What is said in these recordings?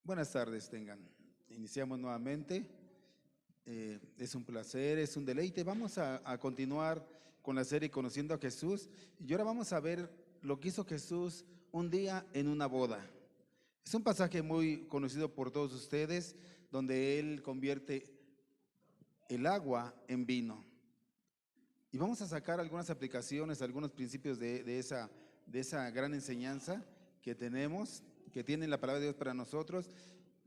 Buenas tardes, tengan. Iniciamos nuevamente. Es un placer, es un deleite. Vamos a continuar con la serie Conociendo a Jesús. Y ahora vamos a ver lo que hizo Jesús un día en una boda. Es un pasaje muy conocido por todos ustedes, donde Él convierte el agua en vino. Y vamos a sacar algunas aplicaciones, algunos principios de esa gran enseñanza que tenemos, que tiene la palabra de Dios para nosotros,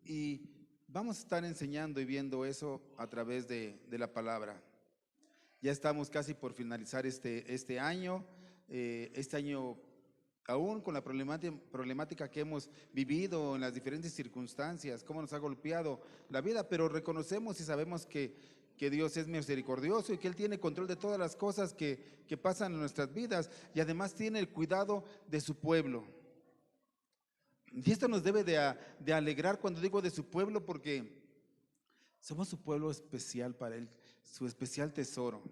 y vamos a estar enseñando y viendo eso a través de la palabra. Ya estamos casi por finalizar este año aún con la problemática que hemos vivido en las diferentes circunstancias, cómo nos ha golpeado la vida, pero reconocemos y sabemos que Dios es misericordioso y que Él tiene control de todas las cosas que pasan en nuestras vidas, y además tiene el cuidado de su pueblo. Y esto nos debe de alegrar cuando digo de su pueblo, porque somos su pueblo especial para Él, su especial tesoro.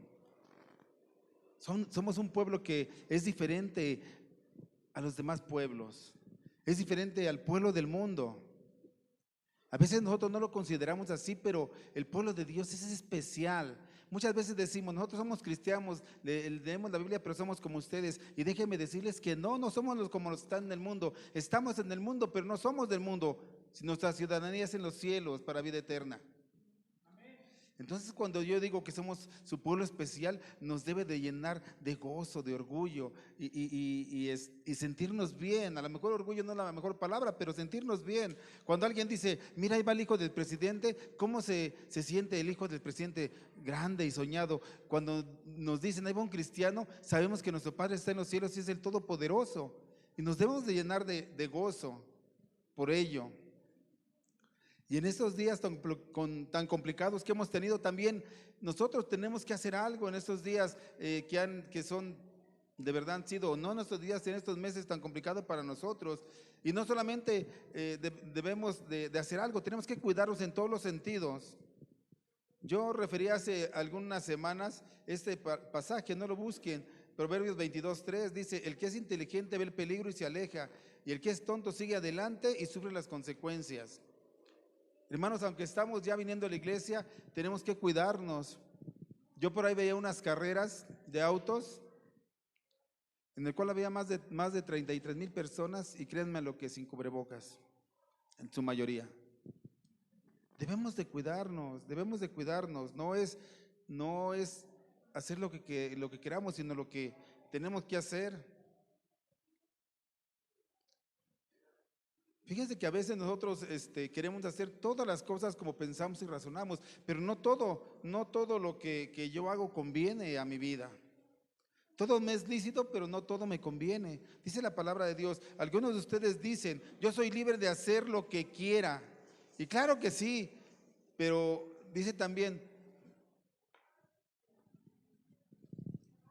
Somos un pueblo que es diferente a los demás pueblos, es diferente al pueblo del mundo. A veces nosotros no lo consideramos así, pero el pueblo de Dios es especial. Muchas veces decimos, nosotros somos cristianos, leemos la Biblia, pero somos como ustedes. Y déjenme decirles que no somos como los que están en el mundo. Estamos en el mundo, pero no somos del mundo. Nuestra ciudadanía es en los cielos para vida eterna. Entonces, cuando yo digo que somos su pueblo especial, nos debe de llenar de gozo, de orgullo y sentirnos bien. A lo mejor orgullo no es la mejor palabra, pero sentirnos bien. Cuando alguien dice, mira, ahí va el hijo del presidente, ¿cómo se siente el hijo del presidente? Grande y soñado. Cuando nos dicen, ahí va un cristiano, sabemos que nuestro Padre está en los cielos y es el Todopoderoso. Y nos debemos de llenar de gozo por ello. Y en estos días tan complicados que hemos tenido, también nosotros tenemos que hacer algo en estos días que son, de verdad han sido, no en estos días, en estos meses tan complicados para nosotros. Y no solamente debemos de hacer algo, tenemos que cuidarnos en todos los sentidos. Yo referí hace algunas semanas este pasaje, no lo busquen, Proverbios 22:3 dice, el que es inteligente ve el peligro y se aleja, y el que es tonto sigue adelante y sufre las consecuencias. Hermanos, aunque estamos ya viniendo a la iglesia, tenemos que cuidarnos. Yo por ahí veía unas carreras de autos en el cual había más de 33,000 personas, y créanme lo que sin cubrebocas, en su mayoría. Debemos de cuidarnos, no es hacer lo que queramos, sino lo que tenemos que hacer. Fíjense que a veces nosotros queremos hacer todas las cosas como pensamos y razonamos, pero no todo lo que yo hago conviene a mi vida. Todo me es lícito, pero no todo me conviene. Dice la palabra de Dios, algunos de ustedes dicen, yo soy libre de hacer lo que quiera. Y claro que sí, pero dice también,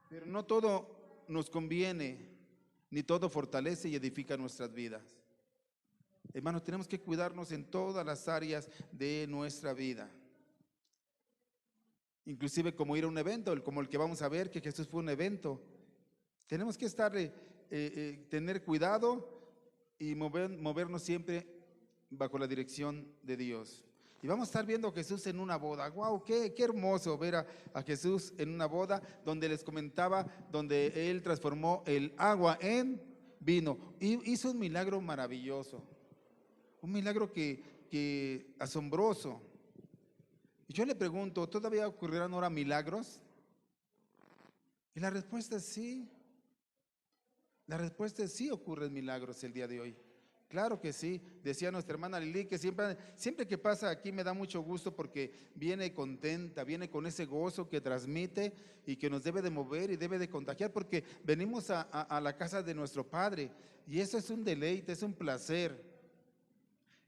pero no todo nos conviene, ni todo fortalece y edifica nuestras vidas. Hermanos, tenemos que cuidarnos en todas las áreas de nuestra vida. Inclusive como ir a un evento, como el que vamos a ver, que Jesús fue un evento. Tenemos que tener cuidado y movernos siempre bajo la dirección de Dios. Y vamos a estar viendo a Jesús en una boda. ¡Wow! Qué hermoso ver a Jesús en una boda, donde les comentaba, donde Él transformó el agua en vino. Y hizo un milagro maravilloso. Un milagro que asombroso. Y yo le pregunto, ¿todavía ocurrirán ahora milagros? Y la respuesta es sí. La respuesta es sí, ocurren milagros el día de hoy. Claro que sí. Decía nuestra hermana Lili que siempre que pasa aquí me da mucho gusto, porque viene contenta, viene con ese gozo que transmite y que nos debe de mover y debe de contagiar, porque venimos a la casa de nuestro Padre, y eso es un deleite, es un placer.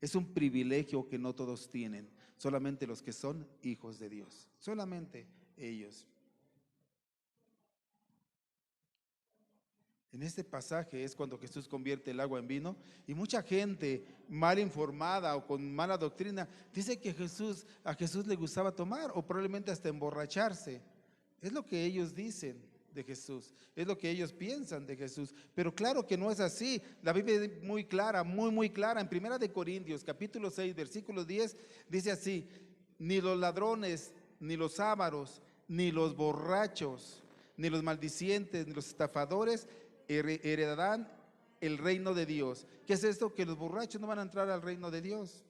Es un privilegio que no todos tienen, solamente los que son hijos de Dios, solamente ellos. En este pasaje es cuando Jesús convierte el agua en vino, y mucha gente mal informada o con mala doctrina dice que a Jesús le gustaba tomar o probablemente hasta emborracharse. Es lo que ellos dicen. de Jesús, es lo que ellos piensan de Jesús, pero claro que no es así. La Biblia es muy clara, muy clara. En Primera de Corintios, capítulo 6, versículo 10, dice así: ni los ladrones, ni los ávaros, ni los borrachos, ni los maldicientes, ni los estafadores heredarán el reino de Dios. ¿Qué es esto? Que los borrachos no van a entrar al reino de Dios.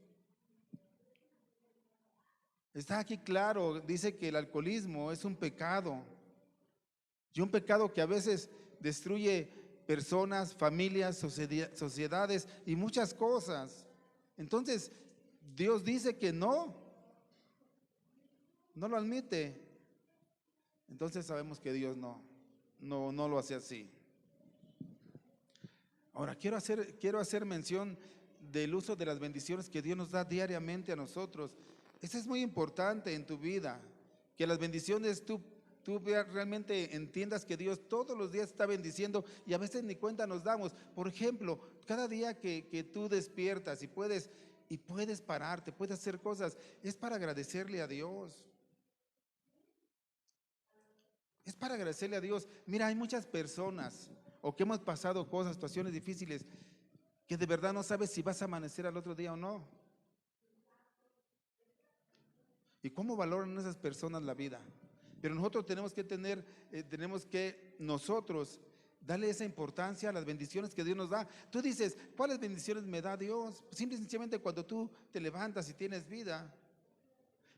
Está aquí claro, dice que el alcoholismo es un pecado, y un pecado que a veces destruye personas, familias, sociedades y muchas cosas. Entonces, Dios dice que no lo admite. Entonces sabemos que Dios no lo hace así. Ahora, quiero hacer mención del uso de las bendiciones que Dios nos da diariamente a nosotros. Eso es muy importante en tu vida, que las bendiciones tú realmente entiendas que Dios todos los días está bendiciendo y a veces ni cuenta nos damos. Por ejemplo, cada día que tú despiertas y puedes pararte, puedes hacer cosas, es para agradecerle a Dios. Es para agradecerle a Dios. Mira, hay muchas personas o que hemos pasado cosas, situaciones difíciles, que de verdad no sabes si vas a amanecer al otro día o no. ¿Y cómo valoran esas personas la vida? Pero nosotros tenemos que nosotros darle esa importancia a las bendiciones que Dios nos da. Tú dices, ¿cuáles bendiciones me da Dios? Simple y sencillamente cuando tú te levantas y tienes vida.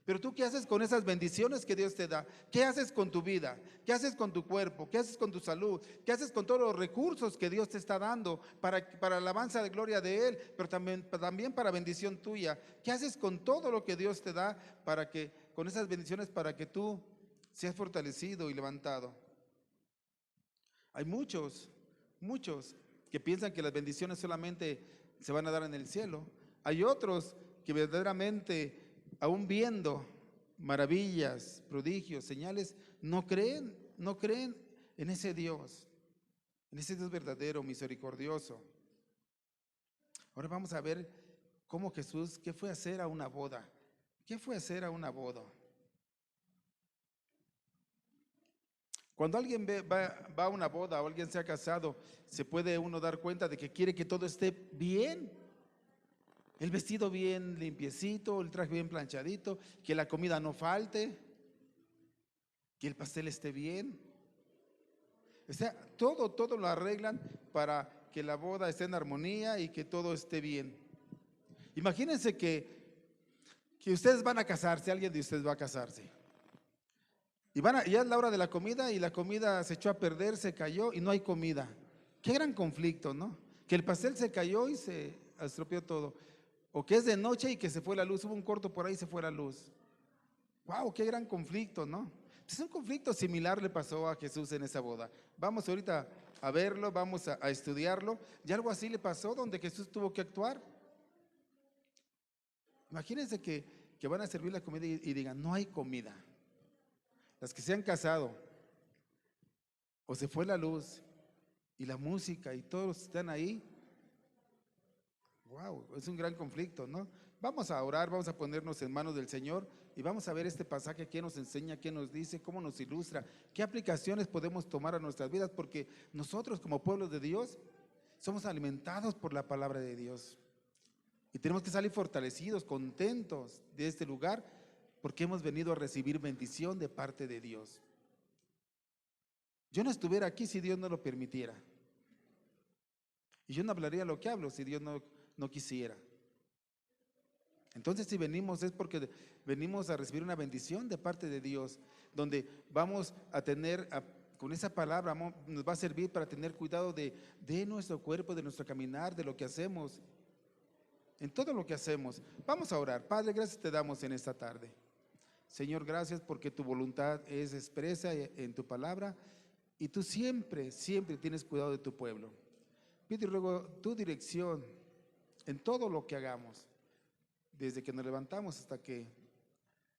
Pero tú, ¿qué haces con esas bendiciones que Dios te da? ¿Qué haces con tu vida? ¿Qué haces con tu cuerpo? ¿Qué haces con tu salud? ¿Qué haces con todos los recursos que Dios te está dando para alabanza de gloria de Él, pero también para bendición tuya? ¿Qué haces con todo lo que Dios te da con esas bendiciones para que tú seas fortalecido y levantado? Hay muchos que piensan que las bendiciones solamente se van a dar en el cielo. Hay otros que verdaderamente, aún viendo maravillas, prodigios, señales, no creen en ese Dios verdadero, misericordioso. Ahora vamos a ver cómo Jesús, ¿qué fue a hacer a una boda? ¿Qué fue a hacer a una boda? Cuando alguien va a una boda o alguien se ha casado, se puede uno dar cuenta de que quiere que todo esté bien. El vestido bien limpiecito, el traje bien planchadito, que la comida no falte, que el pastel esté bien. O sea, todo lo arreglan para que la boda esté en armonía y que todo esté bien. Imagínense que ustedes van a casarse, alguien de ustedes va a casarse. Y ya es la hora de la comida y la comida se echó a perder, se cayó y no hay comida. Qué gran conflicto, ¿no? Que el pastel se cayó y se estropeó todo. O que es de noche y que se fue la luz, hubo un corto por ahí y se fue la luz. ¡Wow! ¡Qué gran conflicto!, ¿no? Entonces un conflicto similar le pasó a Jesús en esa boda. Vamos ahorita a verlo, vamos a estudiarlo. Y algo así le pasó donde Jesús tuvo que actuar. Imagínense que van a servir la comida y digan, no hay comida. Las que se han casado, o se fue la luz y la música y todos están ahí. Wow, es un gran conflicto, ¿no? Vamos a orar, vamos a ponernos en manos del Señor y vamos a ver este pasaje, qué nos enseña, qué nos dice, cómo nos ilustra, qué aplicaciones podemos tomar a nuestras vidas, porque nosotros como pueblo de Dios somos alimentados por la palabra de Dios y tenemos que salir fortalecidos, contentos de este lugar, porque hemos venido a recibir bendición de parte de Dios. Yo no estuviera aquí si Dios no lo permitiera, y yo no hablaría lo que hablo si Dios no quisiera. Entonces, si venimos es porque venimos a recibir una bendición de parte de Dios, donde vamos a tener, con esa palabra nos va a servir para tener cuidado de nuestro cuerpo, de nuestro caminar, de lo que hacemos, en todo lo que hacemos. Vamos a orar. Padre, gracias te damos en esta tarde. Señor, gracias porque tu voluntad es expresa en tu palabra y tú siempre tienes cuidado de tu pueblo. Pido y ruego tu dirección en todo lo que hagamos, desde que nos levantamos hasta que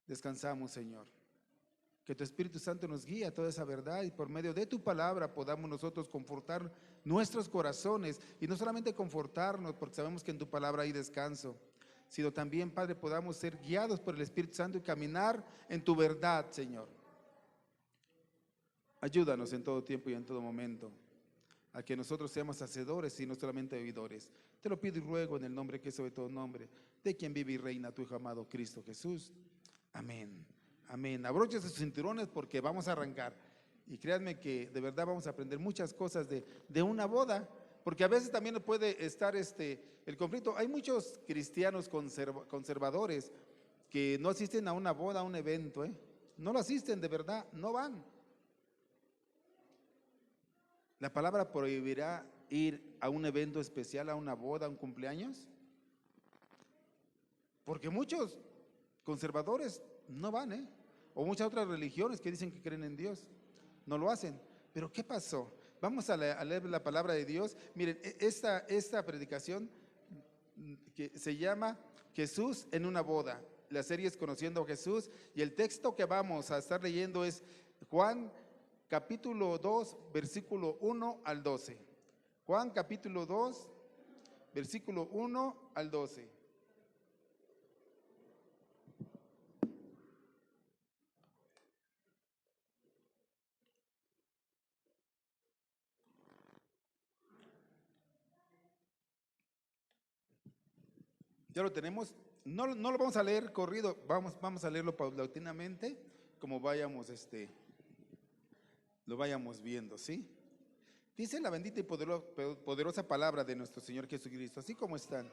descansamos, Señor. Que tu Espíritu Santo nos guíe a toda esa verdad y por medio de tu palabra podamos nosotros confortar nuestros corazones y no solamente confortarnos porque sabemos que en tu palabra hay descanso, sino también, Padre, podamos ser guiados por el Espíritu Santo y caminar en tu verdad, Señor. Ayúdanos en todo tiempo y en todo momento a que nosotros seamos hacedores y no solamente oidores. Te lo pido y ruego en el nombre que es sobre todo nombre, de quien vive y reina tu Hijo amado Cristo Jesús. Amén. Amén. Abróchense sus cinturones porque vamos a arrancar. Y créanme que de verdad vamos a aprender muchas cosas de una boda, porque a veces también puede estar el conflicto. Hay muchos cristianos conservadores que no asisten a una boda, a un evento, no lo asisten de verdad, no van. ¿La palabra prohibirá ir a un evento especial, a una boda, a un cumpleaños? Porque muchos conservadores no van, o muchas otras religiones que dicen que creen en Dios, no lo hacen. Pero ¿qué pasó? Vamos a leer la palabra de Dios. Miren, esta predicación que se llama Jesús en una boda. La serie es Conociendo a Jesús y el texto que vamos a estar leyendo es Juan capítulo 2, versículo 1 al 12. Juan capítulo 2, versículo 1 al 12. Ya lo tenemos. No lo vamos a leer corrido, vamos a leerlo paulatinamente, como lo vayamos viendo, ¿sí? Dice la bendita y poderosa palabra de nuestro Señor Jesucristo, así como están.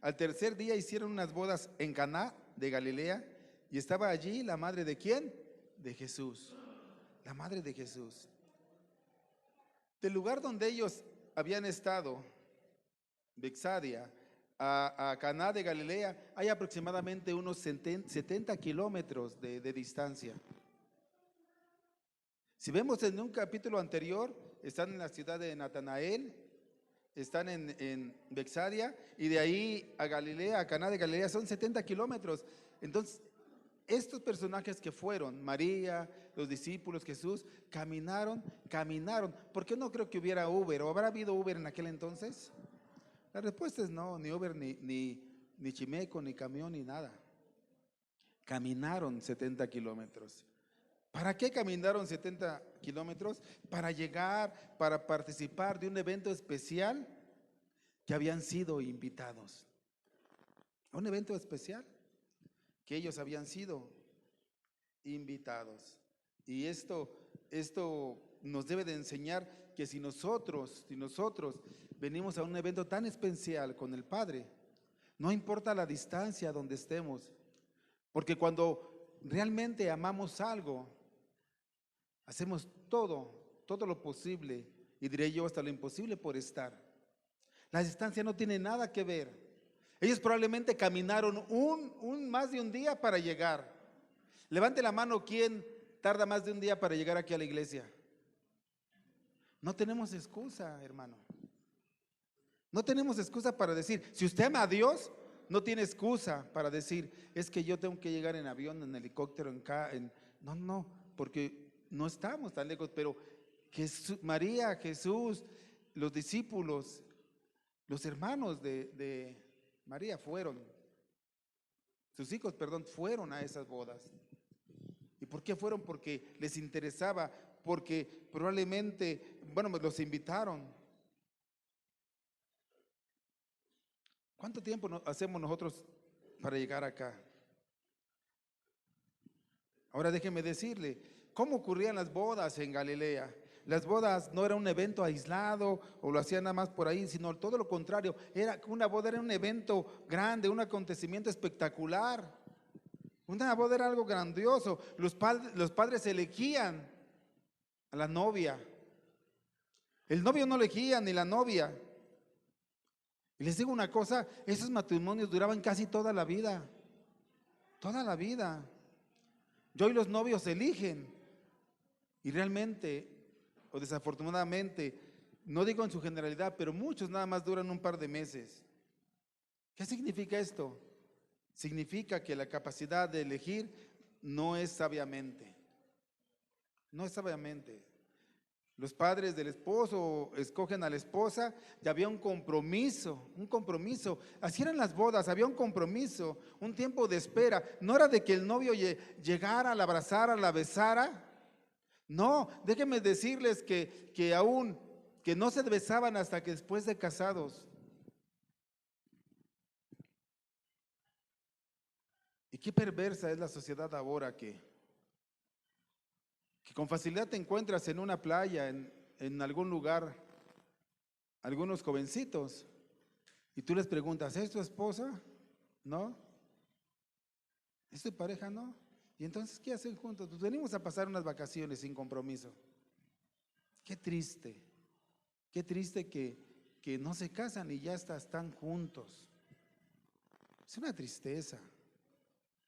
Al tercer día hicieron unas bodas en Caná de Galilea y estaba allí la madre ¿de quién? De Jesús, la madre de Jesús. Del lugar donde ellos habían estado, Betsaida, a Caná de Galilea, hay aproximadamente unos 70 kilómetros de distancia. Si vemos en un capítulo anterior, están en la ciudad de Natanael, están en Betsaida, y de ahí a Galilea, a Caná de Galilea, son 70 kilómetros. Entonces, estos personajes que fueron, María, los discípulos, Jesús, caminaron. ¿Por qué no creo que hubiera Uber? ¿O habrá habido Uber en aquel entonces? La respuesta es no, ni Uber, ni Chimeco, ni camión, ni nada. Caminaron 70 kilómetros. ¿Para qué caminaron 70 kilómetros? Para llegar, para participar de un evento especial que habían sido invitados. Un evento especial que ellos habían sido invitados. Y esto nos debe de enseñar que si nosotros venimos a un evento tan especial con el Padre, no importa la distancia donde estemos, porque cuando realmente amamos algo, hacemos todo lo posible, y diré yo hasta lo imposible por estar. La distancia no tiene nada que ver. Ellos probablemente caminaron más de un día para llegar. Levante la mano, ¿quién tarda más de un día para llegar aquí a la iglesia? No tenemos excusa, hermano. No tenemos excusa para decir, si usted ama a Dios, no tiene excusa para decir, es que yo tengo que llegar en avión, en helicóptero, no, porque no estamos tan lejos, pero María, Jesús, los discípulos, los hermanos de María sus hijos, fueron a esas bodas. ¿Y por qué fueron? Porque les interesaba, porque probablemente, los invitaron. ¿Cuánto tiempo hacemos nosotros para llegar acá? Ahora déjeme decirle, ¿cómo ocurrían las bodas en Galilea? Las bodas no era un evento aislado o lo hacían nada más por ahí, sino todo lo contrario. Una boda era un evento grande, un acontecimiento espectacular. Una boda era algo grandioso. Los padres elegían a la novia. El novio no elegía ni la novia. Y les digo una cosa, esos matrimonios duraban casi toda la vida. Toda la vida. Y hoy los novios eligen. Y realmente, o desafortunadamente, no digo en su generalidad, pero muchos nada más duran un par de meses. ¿Qué significa esto? Significa que la capacidad de elegir no es sabiamente. No es sabiamente. Los padres del esposo escogen a la esposa y había un compromiso. Así eran las bodas, había un compromiso, un tiempo de espera. No era de que el novio llegara, la abrazara, la besara, No, déjenme decirles que aún, que no se besaban hasta que después de casados. Y qué perversa es la sociedad ahora que con facilidad te encuentras en una playa, en algún lugar, algunos jovencitos, y tú les preguntas, ¿es tu esposa? ¿No? ¿Es tu pareja? No. Y entonces, ¿qué hacen juntos? Pues venimos a pasar unas vacaciones sin compromiso. Qué triste que no se casan y ya están juntos. Es una tristeza.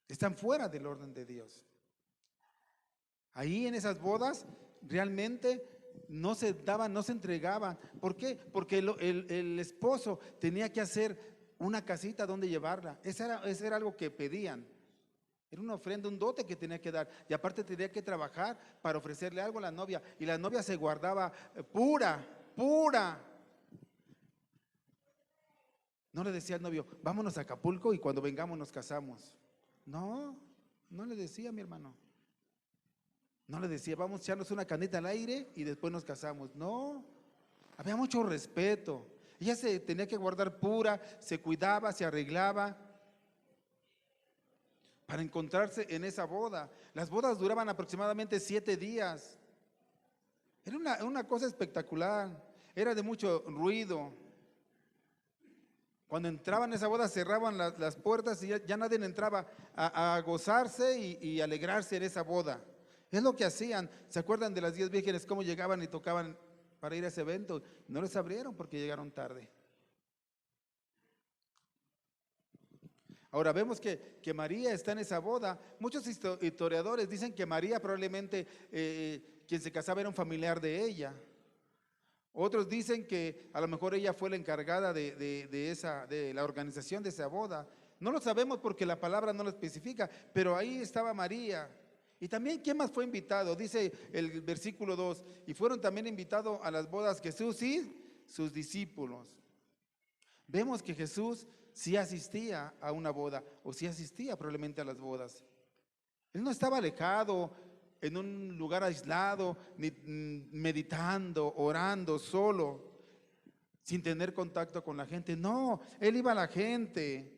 Están fuera del orden de Dios. Ahí en esas bodas realmente no se daban, no se entregaban. ¿Por qué? Porque el esposo tenía que hacer una casita donde llevarla. Ese era algo que pedían. Era una ofrenda, un dote que tenía que dar. Y aparte tenía que trabajar para ofrecerle algo a la novia. Y la novia se guardaba pura, pura. No le decía al novio, vámonos a Acapulco y cuando vengamos nos casamos. No, no le decía, mi hermano. No le decía, vamos a echarnos una canita al aire y después nos casamos. No, había mucho respeto. Ella se tenía que guardar pura, se cuidaba, se arreglaba para encontrarse en esa boda. Las bodas duraban aproximadamente 7 días. Era una cosa espectacular, era de mucho ruido. Cuando entraban a esa boda cerraban las puertas y ya nadie entraba a gozarse y alegrarse en esa boda. Es lo que hacían. ¿Se acuerdan de las 10 vírgenes cómo llegaban y tocaban para ir a ese evento? No les abrieron porque llegaron tarde. Ahora vemos que María está en esa boda. Muchos historiadores dicen que María probablemente quien se casaba era un familiar de ella. Otros dicen que a lo mejor ella fue la encargada de la organización de esa boda. No lo sabemos porque la palabra no lo especifica, pero ahí estaba María. Y también, ¿quién más fue invitado? Dice el versículo 2, y fueron también invitados a las bodas Jesús y sus discípulos. Vemos que Jesús sí asistía a una boda, o sí asistía probablemente a las bodas. Él no estaba alejado, en un lugar aislado, ni meditando, orando, solo, sin tener contacto con la gente. No, él iba a la gente,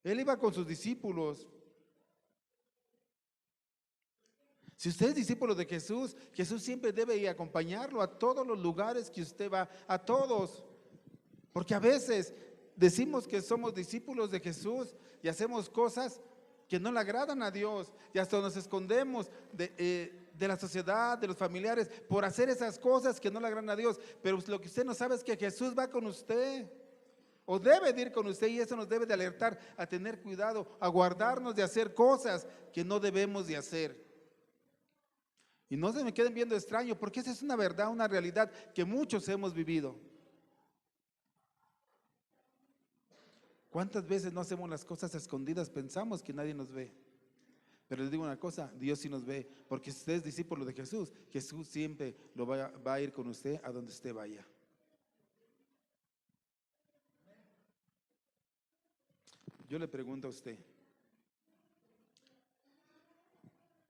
él iba con sus discípulos. Si usted es discípulo de Jesús, Jesús siempre debe ir a acompañarlo a todos los lugares que usted va, a todos. Porque a veces decimos que somos discípulos de Jesús y hacemos cosas que no le agradan a Dios y hasta nos escondemos de la sociedad, de los familiares, por hacer esas cosas que no le agradan a Dios. Pero lo que usted no sabe es que Jesús va con usted o debe de ir con usted, y eso nos debe de alertar a tener cuidado, a guardarnos de hacer cosas que no debemos de hacer. Y no se me queden viendo extraño, porque esa es una verdad, una realidad que muchos hemos vivido. ¿Cuántas veces no hacemos las cosas a escondidas? Pensamos que nadie nos ve. Pero les digo una cosa, Dios sí nos ve, porque si usted es discípulo de Jesús, Jesús siempre va a ir con usted a donde usted vaya. Yo le pregunto a usted,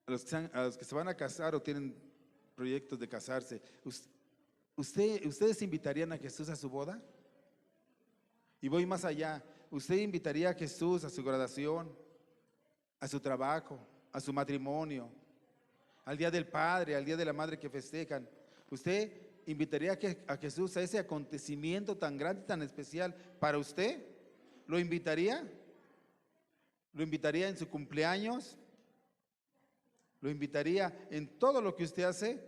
a los que se van a casar o tienen proyectos de casarse, ¿ustedes invitarían a Jesús a su boda? Y voy más allá, ¿usted invitaría a Jesús a su graduación, a su trabajo, a su matrimonio, al día del padre, al día de la madre que festejan? ¿Usted invitaría a Jesús a ese acontecimiento tan grande, tan especial para usted? ¿Lo invitaría? ¿Lo invitaría en su cumpleaños? ¿Lo invitaría en todo lo que usted hace?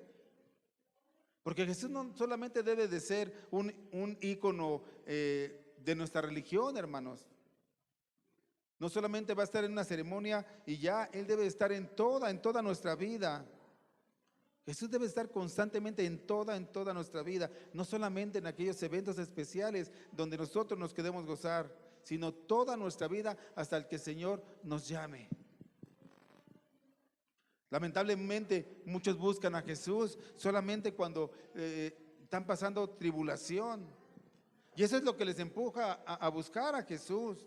Porque Jesús no solamente debe de ser un ícono de nuestra religión, hermanos. No solamente va a estar en una ceremonia y ya, Él debe estar en toda nuestra vida. Jesús debe estar constantemente en toda nuestra vida, no solamente en aquellos eventos especiales donde nosotros nos queremos gozar, sino toda nuestra vida hasta el que el Señor nos llame. Lamentablemente muchos buscan a Jesús solamente cuando están pasando tribulación, y eso es lo que les empuja a buscar a Jesús.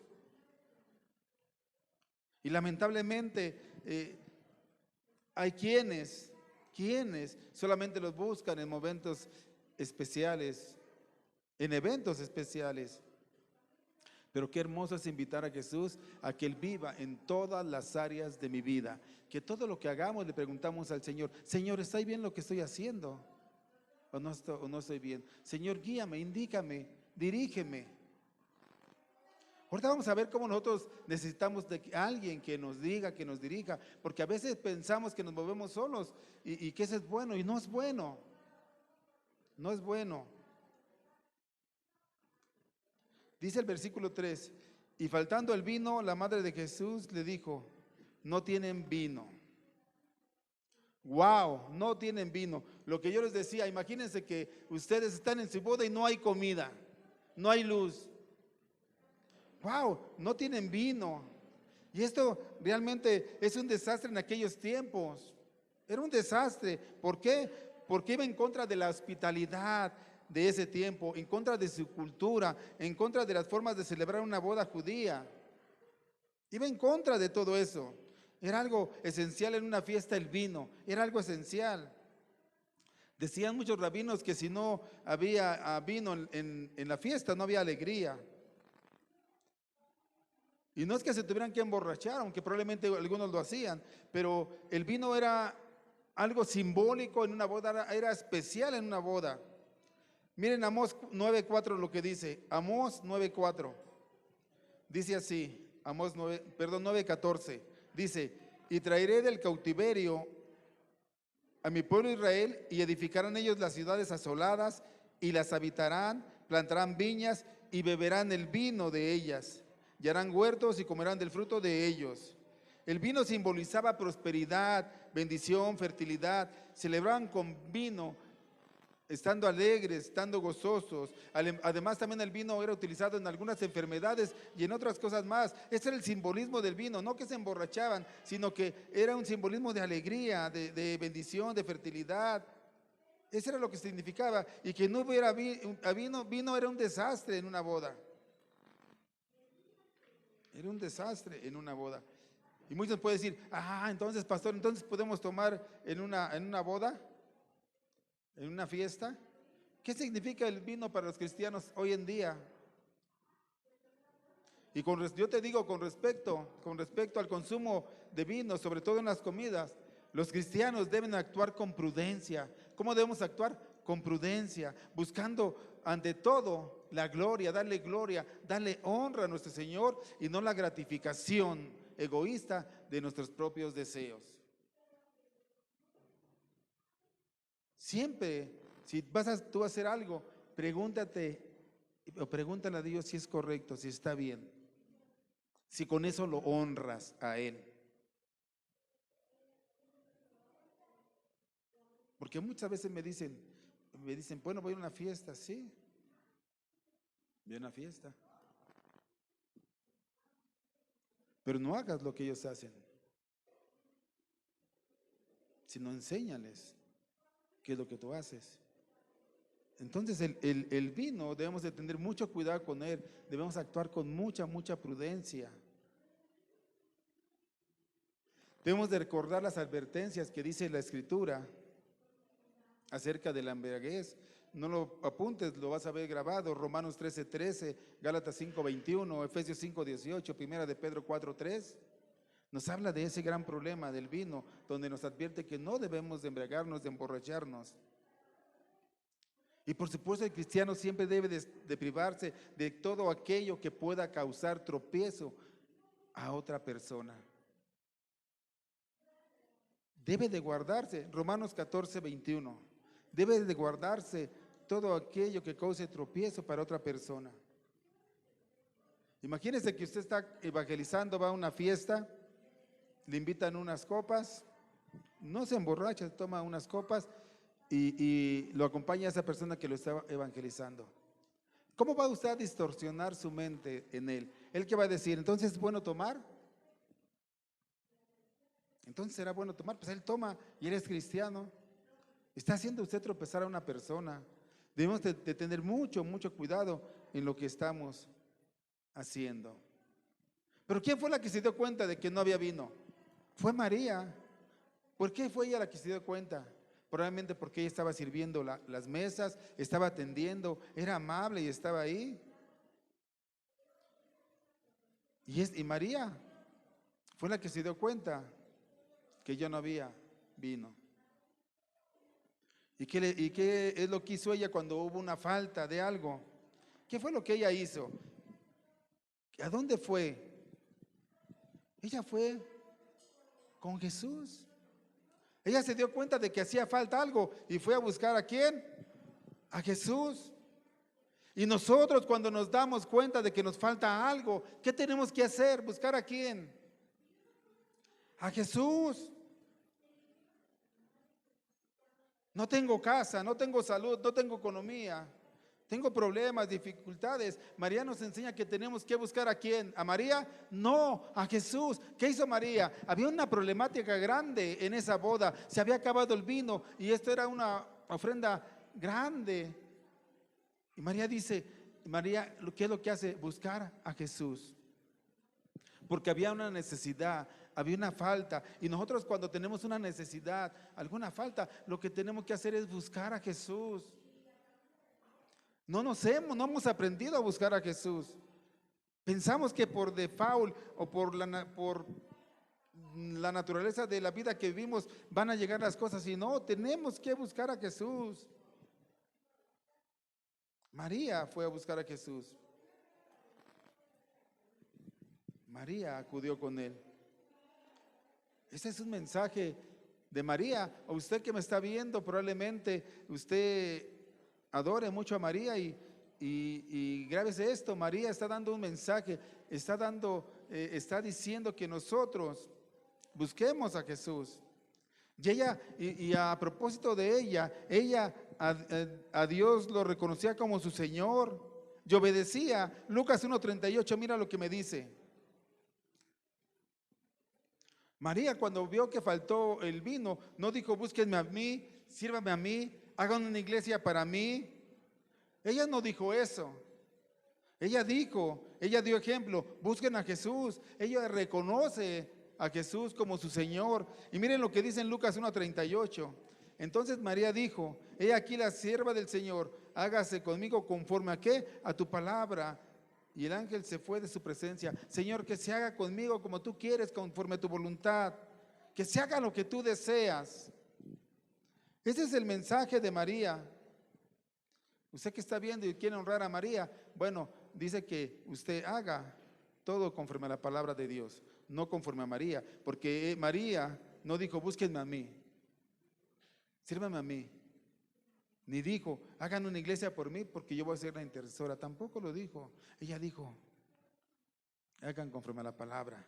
Y lamentablemente hay quienes quienes solamente los buscan en momentos especiales, en eventos especiales. Pero qué hermoso es invitar a Jesús a que Él viva en todas las áreas de mi vida. Que todo lo que hagamos le preguntamos al Señor: Señor, ¿está bien lo que estoy haciendo? ¿O no estoy bien? Señor, guíame, indícame, dirígeme. Ahorita vamos a ver cómo nosotros necesitamos de alguien que nos diga, que nos dirija, porque a veces pensamos que nos movemos solos y que eso es bueno, y no es bueno. No es bueno. Dice el versículo 3: y faltando el vino, la madre de Jesús le dijo: no tienen vino. Wow, no tienen vino. Lo que yo les decía, imagínense que ustedes están en su boda y no hay comida, no hay luz. Wow, no tienen vino. Y esto realmente es un desastre en aquellos tiempos. Era un desastre. ¿Por qué? Porque iba en contra de la hospitalidad de ese tiempo, en contra de su cultura, en contra de las formas de celebrar una boda judía. Iba en contra de todo eso. Era algo esencial en una fiesta el vino, era algo esencial. Decían muchos rabinos que si no había vino en la fiesta, no había alegría. Y no es que se tuvieran que emborrachar, aunque probablemente algunos lo hacían, pero el vino era algo simbólico en una boda, era especial en una boda. Miren Amós 9:4 lo que dice, Amós 9:4, dice así, 9:14, dice: y traeré del cautiverio a mi pueblo Israel, y edificarán ellos las ciudades asoladas, y las habitarán, plantarán viñas, y beberán el vino de ellas, y harán huertos, y comerán del fruto de ellos. El vino simbolizaba prosperidad, bendición, fertilidad. Celebraban con vino, estando alegres, estando gozosos. Además, también el vino era utilizado en algunas enfermedades y en otras cosas más. Ese era el simbolismo del vino, no que se emborrachaban, sino que era un simbolismo de alegría, de bendición, de fertilidad. Eso era lo que significaba. Y que no hubiera vino era un desastre en una boda. Era un desastre en una boda. Y muchos pueden decir: entonces, pastor, entonces podemos tomar en una boda, en una fiesta. ¿Qué significa el vino para los cristianos hoy en día? Y yo te digo, con respecto al consumo de vino, sobre todo en las comidas, los cristianos deben actuar con prudencia. ¿Cómo debemos actuar? Con prudencia, buscando ante todo la gloria, darle honra a nuestro Señor, y no la gratificación egoísta de nuestros propios deseos. Siempre, si vas tú a hacer algo, pregúntale a Dios si es correcto, si está bien, si con eso lo honras a Él. Porque muchas veces me dicen, bueno, voy a una fiesta. Sí, voy a una fiesta, pero no hagas lo que ellos hacen, sino enséñales qué es lo que tú haces. Entonces el vino debemos de tener mucho cuidado con él, debemos actuar con mucha prudencia. Debemos de recordar las advertencias que dice la Escritura acerca de la embriaguez. No lo apuntes, lo vas a ver grabado: Romanos 13:13, Gálatas 5:21, Efesios 5:18, Primera de Pedro 4:3. Nos habla de ese gran problema del vino, donde nos advierte que no debemos de embriagarnos, de emborracharnos. Y por supuesto, el cristiano siempre debe de privarse de todo aquello que pueda causar tropiezo a otra persona. Debe de guardarse, Romanos 14:21, debe de guardarse todo aquello que cause tropiezo para otra persona. Imagínese que usted está evangelizando, va a una fiesta, le invitan unas copas, no se emborracha, toma unas copas y lo acompaña a esa persona que lo está evangelizando. ¿Cómo va usted a distorsionar su mente en él? ¿Él qué va a decir? ¿Entonces es bueno tomar? Entonces será bueno tomar. Pues él toma y él es cristiano. Está haciendo usted tropezar a una persona. Debemos de tener mucho cuidado en lo que estamos haciendo. Pero ¿quién fue la que se dio cuenta de que no había vino? Fue María. ¿Por qué fue ella la que se dio cuenta? probablemente porque ella estaba sirviendo las mesas, estaba atendiendo, era amable y estaba ahí. Y María fue la que se dio cuenta que ya no había vino. ¿Y qué es lo que hizo ella cuando hubo una falta de algo? ¿Qué fue lo que ella hizo? ¿A dónde fue? Ella fue con Jesús. Ella se dio cuenta de que hacía falta algo y fue a buscar ¿a quién? A Jesús. Y nosotros cuando nos damos cuenta de que nos falta algo, ¿qué tenemos que hacer? ¿Buscar a quién? A Jesús. No tengo casa, no tengo salud, no tengo economía, tengo problemas, dificultades. María nos enseña que tenemos que buscar ¿a quién? ¿A María? No, a Jesús. ¿Qué hizo María? Había una problemática grande en esa boda. Se había acabado el vino y esto era una ofrenda grande. Y María dice, ¿qué es lo que hace? Buscar a Jesús. Porque había una necesidad, había una falta. Y nosotros cuando tenemos una necesidad, alguna falta, lo que tenemos que hacer es buscar a Jesús. No hemos aprendido a buscar a Jesús. Pensamos que por default o por la naturaleza de la vida que vivimos van a llegar las cosas. Y no, tenemos que buscar a Jesús. María fue a buscar a Jesús. María acudió con él. Ese es un mensaje de María. O usted que me está viendo, probablemente usted adore mucho a María y grábese esto. María está dando un mensaje, está diciendo que nosotros busquemos a Jesús. Y a propósito de ella a Dios lo reconocía como su Señor y obedecía. Lucas 1:38, mira lo que me dice. María cuando vio que faltó el vino, no dijo búsquenme a mí, sírvame a mí, hagan una iglesia para mí. Ella no dijo eso. Ella dio ejemplo, busquen a Jesús. Ella reconoce a Jesús como su Señor. Y miren lo que dice en Lucas 1:38. Entonces María dijo, he aquí la sierva del Señor, hágase conmigo conforme a ¿qué? A tu palabra. Y el ángel se fue de su presencia. Señor, que se haga conmigo como tú quieres, conforme a tu voluntad. Que se haga lo que tú deseas. Ese es el mensaje de María. Usted que está viendo y quiere honrar a María, bueno, dice que usted haga todo conforme a la palabra de Dios, no conforme a María, porque María no dijo, búsquenme a mí, sírvanme a mí. Ni dijo, hagan una iglesia por mí porque yo voy a ser la intercesora. Tampoco lo dijo. Ella dijo, hagan conforme a la palabra.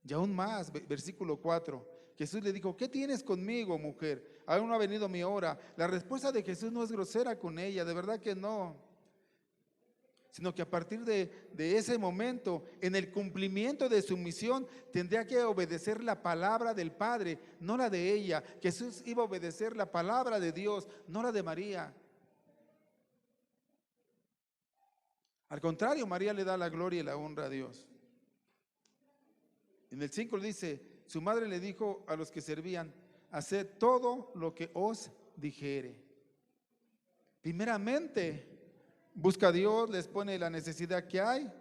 Y aún más, versículo 4. Jesús le dijo, ¿qué tienes conmigo, mujer? Aún no ha venido mi hora. La respuesta de Jesús no es grosera con ella, de verdad que no. Sino que a partir de ese momento, en el cumplimiento de su misión, tendría que obedecer la palabra del Padre, no la de ella. Jesús iba a obedecer la palabra de Dios, no la de María. Al contrario, María le da la gloria y la honra a Dios. En el 5 dice, su madre le dijo a los que servían, haced todo lo que os dijere. Primeramente, busca a Dios, les pone la necesidad que hay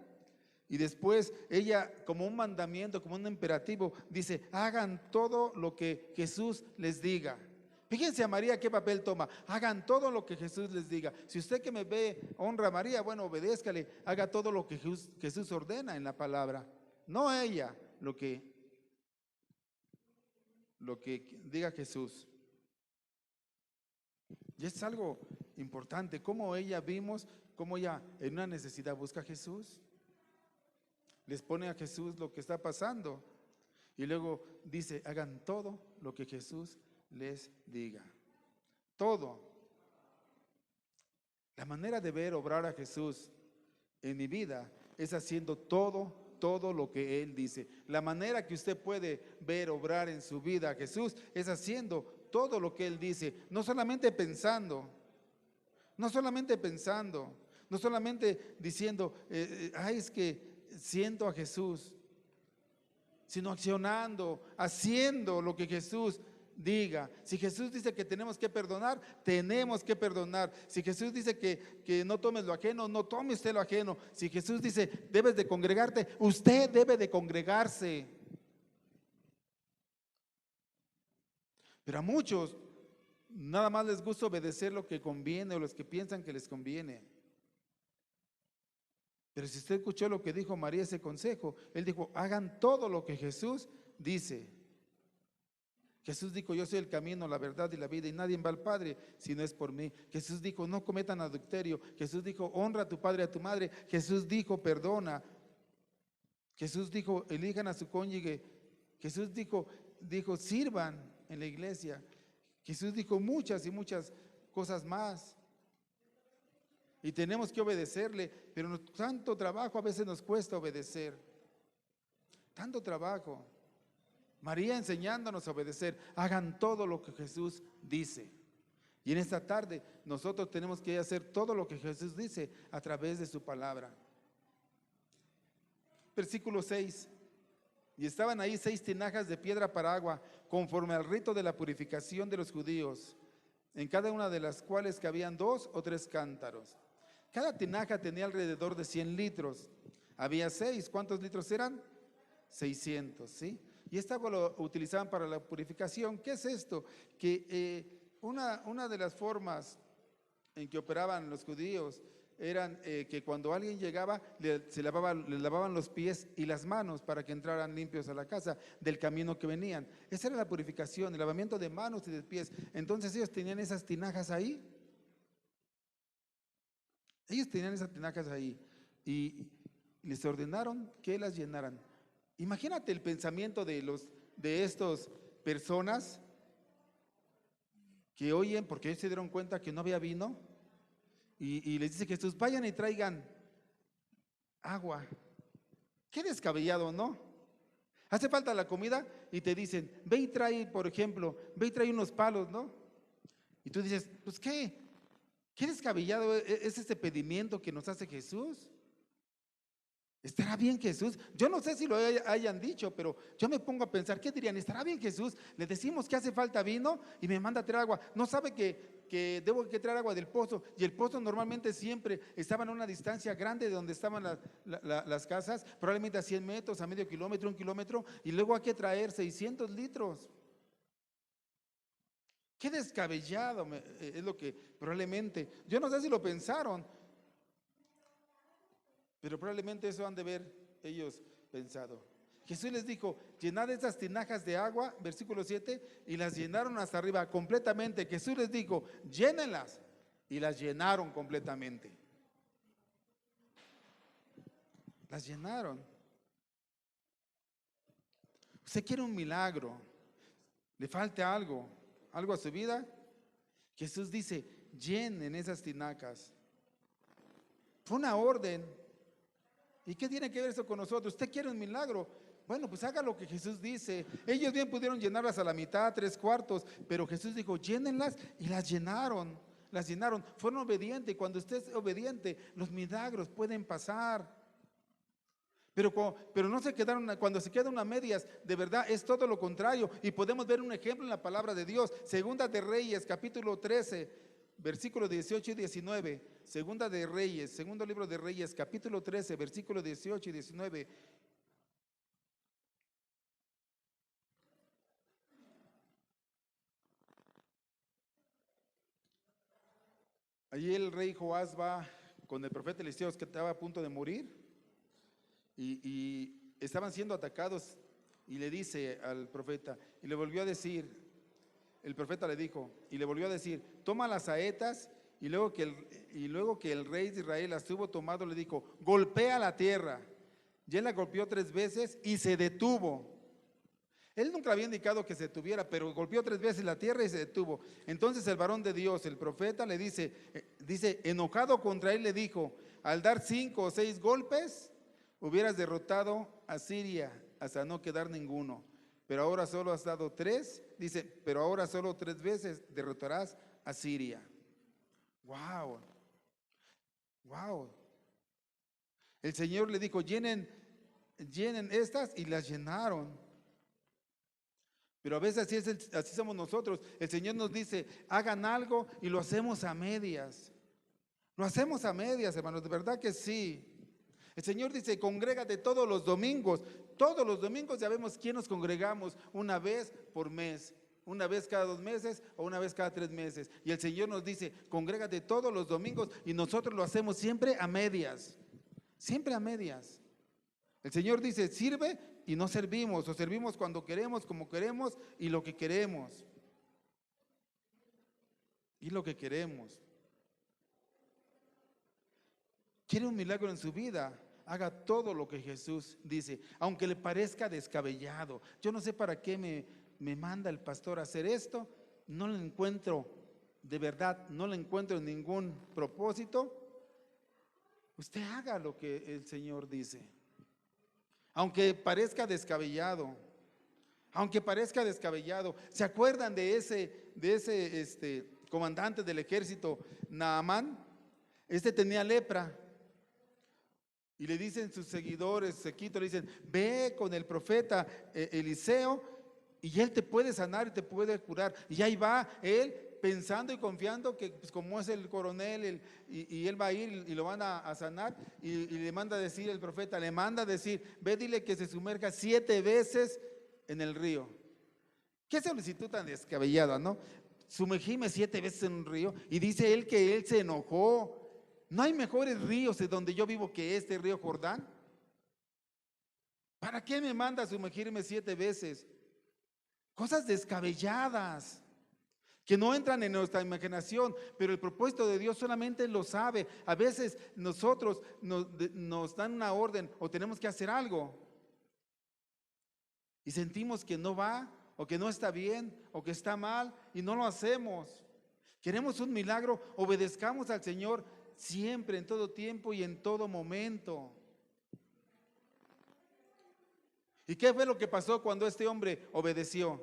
y después ella como un mandamiento, como un imperativo, dice, hagan todo lo que Jesús les diga. Fíjense a María qué papel toma, hagan todo lo que Jesús les diga. Si usted que me ve honra a María, bueno, obedézcale, haga todo lo que Jesús ordena en la palabra, no ella, lo que diga Jesús. Y es algo importante, como ella vimos, como ella en una necesidad busca a Jesús, les pone a Jesús lo que está pasando y luego dice, hagan todo lo que Jesús les diga. Todo. La manera de ver obrar a Jesús en mi vida es haciendo todo lo que Él dice. La manera que usted puede ver obrar en su vida a Jesús es haciendo todo lo que Él dice, no solamente pensando, no solamente diciendo, es que siento a Jesús, sino accionando, haciendo lo que Jesús diga. Si Jesús dice que tenemos que perdonar, tenemos que perdonar. Si Jesús dice que no tomes lo ajeno, no tome usted lo ajeno. Si Jesús dice debes de congregarte, usted debe de congregarse. Pero a muchos nada más les gusta obedecer lo que conviene o los que piensan que les conviene. Pero si usted escuchó lo que dijo María, ese consejo, él dijo, hagan todo lo que Jesús dice. Jesús dijo, yo soy el camino, la verdad y la vida, y nadie va al Padre si no es por mí. Jesús dijo, no cometan adulterio. Jesús dijo, honra a tu padre y a tu madre. Jesús dijo, perdona. Jesús dijo, elijan a su cónyuge. Jesús dijo, sirvan en la iglesia. Jesús dijo muchas y muchas cosas más. Y tenemos que obedecerle, pero tanto trabajo a veces nos cuesta obedecer. Tanto trabajo. María enseñándonos a obedecer. Hagan todo lo que Jesús dice. Y en esta tarde nosotros tenemos que hacer todo lo que Jesús dice a través de su palabra. Versículo 6. Y estaban ahí 6 tinajas de piedra para agua, conforme al rito de la purificación de los judíos, en cada una de las cuales cabían 2 o 3 cántaros. Cada tinaja tenía alrededor de 100 litros. Había 6. ¿Cuántos litros eran? 600, ¿sí? Y esta agua lo utilizaban para la purificación. ¿Qué es esto? Que una de las formas en que operaban los judíos eran que cuando alguien llegaba, les lavaban los pies y las manos para que entraran limpios a la casa del camino que venían. Esa era la purificación, el lavamiento de manos y de pies. Entonces ellos tenían esas tinajas ahí. Ellos tenían esas tinajas ahí y les ordenaron que las llenaran. Imagínate el pensamiento de estas personas que oyen, porque ellos se dieron cuenta que no había vino, y les dice Jesús, vayan y traigan agua. Qué descabellado, ¿no? Hace falta la comida y te dicen, ve y trae, por ejemplo, ve y trae unos palos, ¿no? Y tú dices, pues ¿qué? ¿Qué descabellado es este pedimiento que nos hace Jesús? ¿Estará bien Jesús? Yo no sé si lo hayan dicho, pero yo me pongo a pensar, ¿qué dirían? ¿Estará bien Jesús? Le decimos que hace falta vino y me manda a traer agua. ¿No sabe que debo que traer agua del pozo? Y el pozo normalmente siempre estaba en una distancia grande de donde estaban las casas, probablemente a 100 metros, a medio kilómetro, 1 kilómetro, y luego hay que traer 600 litros. Qué descabellado es lo que probablemente, yo no sé si lo pensaron, pero probablemente eso han de ver ellos pensado. Jesús les dijo, llenad esas tinajas de agua, versículo 7, y las llenaron hasta arriba completamente. Jesús les dijo, llénenlas, y las llenaron completamente. Las llenaron. Usted quiere un milagro, le falta algo a su vida. Jesús dice, llenen esas tinajas. Fue una orden. ¿Y qué tiene que ver eso con nosotros? ¿Usted quiere un milagro? Bueno, pues haga lo que Jesús dice. Ellos bien pudieron llenarlas a la mitad, 3/4, pero Jesús dijo, llénenlas, y las llenaron. Las llenaron, fueron obedientes. Cuando usted es obediente, los milagros pueden pasar. Pero no se quedaron, cuando se quedan a medias, de verdad es todo lo contrario. Y podemos ver un ejemplo en la palabra de Dios. Segunda de Reyes, capítulo 13, versículos 18 y 19. Segunda de Reyes, segundo libro de Reyes, capítulo 13, versículos 18 y 19. Allí el rey Joás va con el profeta Eliseo, que estaba a punto de morir, y estaban siendo atacados, y le dice al profeta, y le volvió a decir, el profeta le dijo, y le volvió a decir, toma las saetas, y luego que el rey de Israel las tuvo tomado, le dijo, golpea la tierra. Y él la golpeó 3 veces y se detuvo. Él nunca había indicado que se detuviera, pero golpeó 3 veces la tierra y se detuvo. Entonces el varón de Dios, el profeta, le dice, enojado contra él, le dijo, al dar 5 o 6 golpes, hubieras derrotado a Siria hasta no quedar ninguno. Pero ahora solo has dado 3, dice, pero ahora solo 3 veces derrotarás a Siria. Wow, wow. El Señor le dijo, llenen estas, y las llenaron. Pero a veces así somos nosotros. El Señor nos dice, hagan algo y lo hacemos a medias. Lo hacemos a medias, hermanos, de verdad que sí. El Señor dice, congrégate todos los domingos. Todos los domingos ya vemos quién nos congregamos una vez por mes, una vez cada 2 meses o una vez cada 3 meses. Y el Señor nos dice, congrégate todos los domingos y nosotros lo hacemos siempre a medias. Siempre a medias. El Señor dice, sirve y no servimos, o servimos cuando queremos, como queremos y lo que queremos. Y lo que queremos. ¿Quiere un milagro en su vida? Haga todo lo que Jesús dice, aunque le parezca descabellado. Yo no sé para qué me manda el pastor a hacer esto, no le encuentro, de verdad, no le encuentro ningún propósito. Usted haga lo que el Señor dice, aunque parezca descabellado. Aunque parezca descabellado. ¿Se acuerdan de ese comandante del ejército, Naamán? Tenía lepra. Y le dicen sus seguidores, le dicen, ve con el profeta Eliseo y él te puede sanar y te puede curar. Y ahí va él pensando y confiando que pues, como es el coronel y él va a ir y lo van a sanar. Y le manda a decir el profeta, le manda a decir, ve dile que se sumerja 7 veces en el río. Qué solicitud tan descabellada, ¿no? Sumergirme 7 veces en un río. Y dice él que él se enojó. ¿No hay mejores ríos de donde yo vivo que este río Jordán? ¿Para qué me manda a sumergirme 7 veces? Cosas descabelladas que no entran en nuestra imaginación, pero el propósito de Dios solamente lo sabe. A veces nosotros nos dan una orden o tenemos que hacer algo y sentimos que no va o que no está bien o que está mal y no lo hacemos. Queremos un milagro, obedezcamos al Señor siempre, en todo tiempo y en todo momento. ¿Y qué fue lo que pasó cuando este hombre obedeció?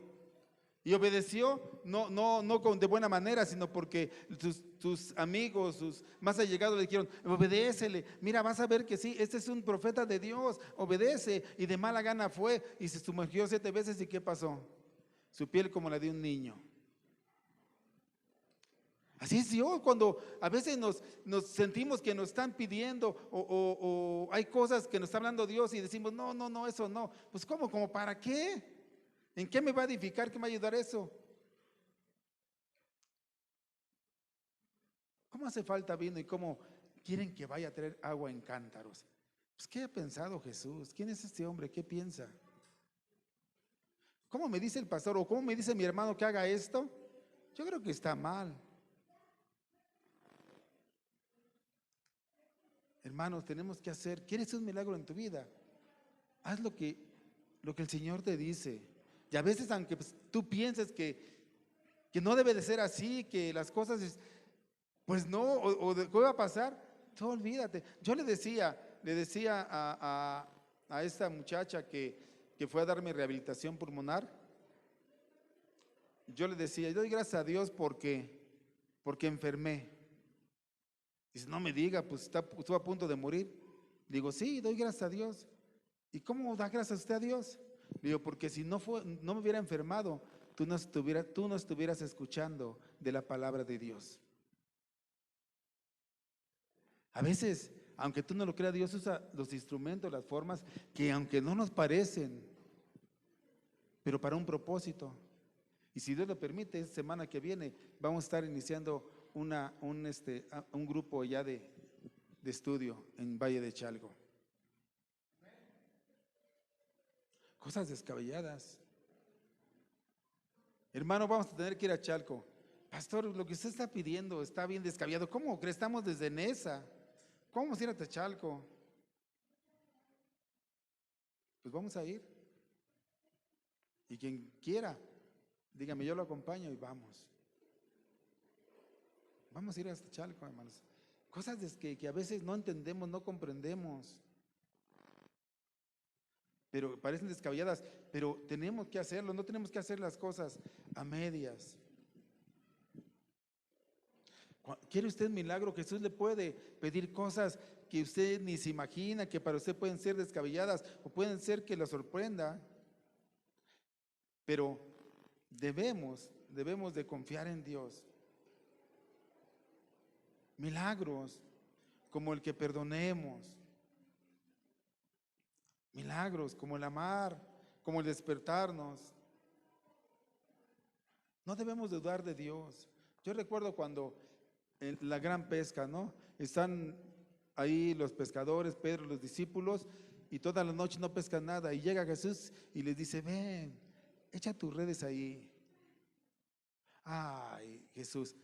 Y obedeció no de buena manera, sino porque sus amigos, sus más allegados le dijeron, obedécele, mira, vas a ver que sí, este es un profeta de Dios, obedece. Y de mala gana fue y se sumergió 7 veces. ¿Y qué pasó? Su piel como la de un niño. Así es Dios, cuando a veces nos sentimos que nos están pidiendo o hay cosas que nos está hablando Dios y decimos, no, eso no. Pues ¿cómo? ¿Cómo para qué? ¿En qué me va a edificar? ¿Qué me va a ayudar eso? ¿Cómo hace falta vino y cómo quieren que vaya a traer agua en cántaros? Pues ¿qué ha pensado Jesús? ¿Quién es este hombre? ¿Qué piensa? ¿Cómo me dice el pastor o cómo me dice mi hermano que haga esto? Yo creo que está mal. Hermanos, tenemos que hacer. ¿Quieres un milagro en tu vida? Haz lo que el Señor te dice. Y a veces, aunque pues, tú pienses que no debe de ser así, que las cosas, pues no, o ¿qué va a pasar? Tú olvídate. Yo le decía a esta muchacha que fue a darme rehabilitación pulmonar. Yo le decía, yo doy gracias a Dios porque enfermé. Dice, no me diga, pues estuvo a punto de morir. Digo, sí, doy gracias a Dios. ¿Y cómo da gracias usted a Dios? Digo, porque si no me hubiera enfermado, tú no estuvieras escuchando de la palabra de Dios. A veces, aunque tú no lo creas, Dios usa los instrumentos, las formas, que aunque no nos parecen, pero para un propósito. Y si Dios lo permite, esta semana que viene vamos a estar iniciando un grupo ya de estudio en Valle de Chalco. Cosas descabelladas. Hermano, vamos a tener que ir a Chalco. Pastor, lo que usted está pidiendo está bien descabellado. ¿Cómo crees? Estamos desde Nesa. ¿Cómo vamos a ir a Chalco? Pues vamos a ir. Y quien quiera, dígame, yo lo acompaño y vamos. Vamos a ir hasta Chalco, hermanos. Cosas que a veces no entendemos, no comprendemos. Pero parecen descabelladas, pero tenemos que hacerlo, no tenemos que hacer las cosas a medias. ¿Quiere usted un milagro? Jesús le puede pedir cosas que usted ni se imagina, que para usted pueden ser descabelladas o pueden ser que la sorprenda. Pero Debemos de confiar en Dios. Milagros como el que perdonemos, milagros como el amar, como el despertarnos. No debemos dudar de Dios. Yo recuerdo cuando en la gran pesca, ¿no? Están ahí los pescadores, Pedro, los discípulos, y toda la noche no pescan nada. Y llega Jesús y les dice: ven, echa tus redes ahí. Ay, Jesús,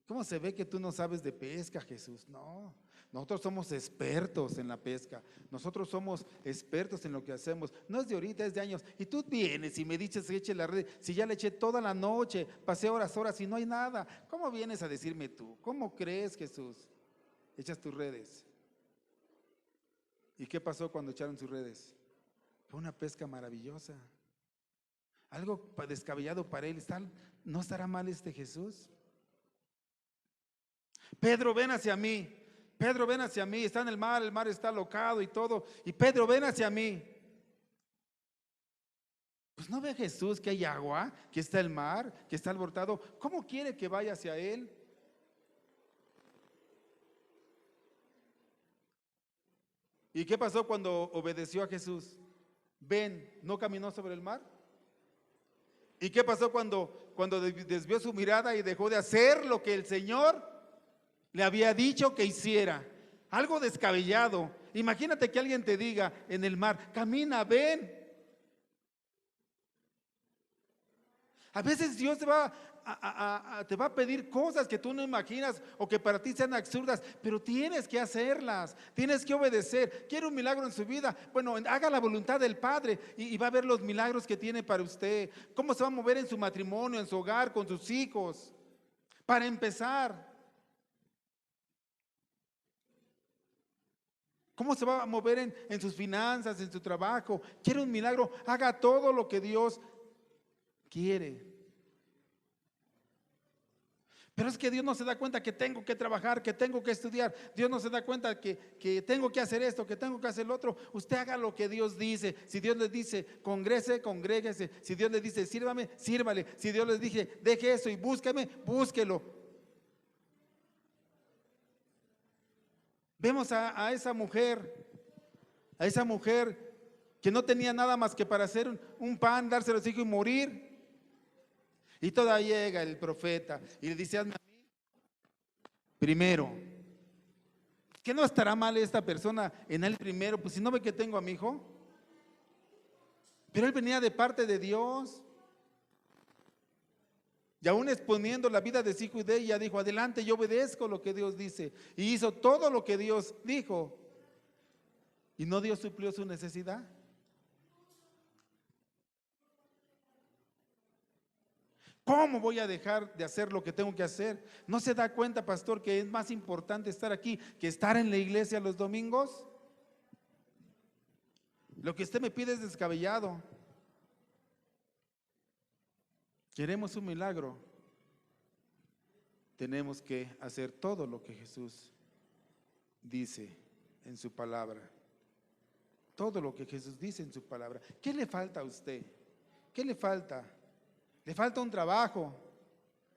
¿cómo se ve que tú no sabes de pesca, Jesús? No, nosotros somos expertos en la pesca. Nosotros somos expertos en lo que hacemos. No es de ahorita, es de años. Y tú vienes y me dices que eche la red. Si ya le eché toda la noche, pasé horas y no hay nada. ¿Cómo vienes a decirme tú? ¿Cómo crees, Jesús? Echas tus redes. ¿Y qué pasó cuando echaron sus redes? Fue una pesca maravillosa. Algo descabellado para él. ¿No estará mal este Jesús? Pedro, ven hacia mí. Pedro, ven hacia mí. Está en el mar está alocado y todo. Y Pedro, ven hacia mí. Pues no ve Jesús que hay agua, que está el mar, que está alborotado. ¿Cómo quiere que vaya hacia él? ¿Y qué pasó cuando obedeció a Jesús? Ven, ¿no caminó sobre el mar? ¿Y qué pasó cuando desvió su mirada y dejó de hacer lo que el Señor le había dicho que hiciera? Algo descabellado. Imagínate que alguien te diga en el mar: camina, ven. A veces Dios te va a pedir cosas que tú no imaginas o que para ti sean absurdas, pero tienes que hacerlas, tienes que obedecer. ¿Quiere un milagro en su vida? Bueno, haga la voluntad del Padre y va a ver los milagros que tiene para usted. ¿Cómo se va a mover en su matrimonio, en su hogar, con sus hijos? Para empezar, ¿cómo se va a mover en sus finanzas, en su trabajo? ¿Quiere un milagro? Haga todo lo que Dios quiere. Pero es que Dios no se da cuenta que tengo que trabajar, que tengo que estudiar. Dios no se da cuenta que tengo que hacer esto, que tengo que hacer lo otro. Usted haga lo que Dios dice. Si Dios le dice congréguese. Si Dios le dice sírvame, sírvale. Si Dios le dice deje eso y búsqueme, búsquelo. Vemos a esa mujer que no tenía nada más que para hacer un pan, dárselo a su hijo y morir. Y todavía llega el profeta y le dice: hazme a mí primero. ¿Qué no estará mal esta persona en él primero? Pues si no ve que tengo a mi hijo. Pero él venía de parte de Dios. Y aún exponiendo la vida de su hijo y de ella, dijo: adelante, yo obedezco lo que Dios dice. Y hizo todo lo que Dios dijo. ¿Y no Dios suplió su necesidad? ¿Cómo voy a dejar de hacer lo que tengo que hacer? ¿No se da cuenta, pastor, que es más importante estar aquí que estar en la iglesia los domingos? Lo que usted me pide es descabellado. Queremos un milagro. Tenemos que hacer todo lo que Jesús dice en su palabra. Todo lo que Jesús dice en su palabra. ¿Qué le falta a usted? ¿Qué le falta? ¿Le falta un trabajo?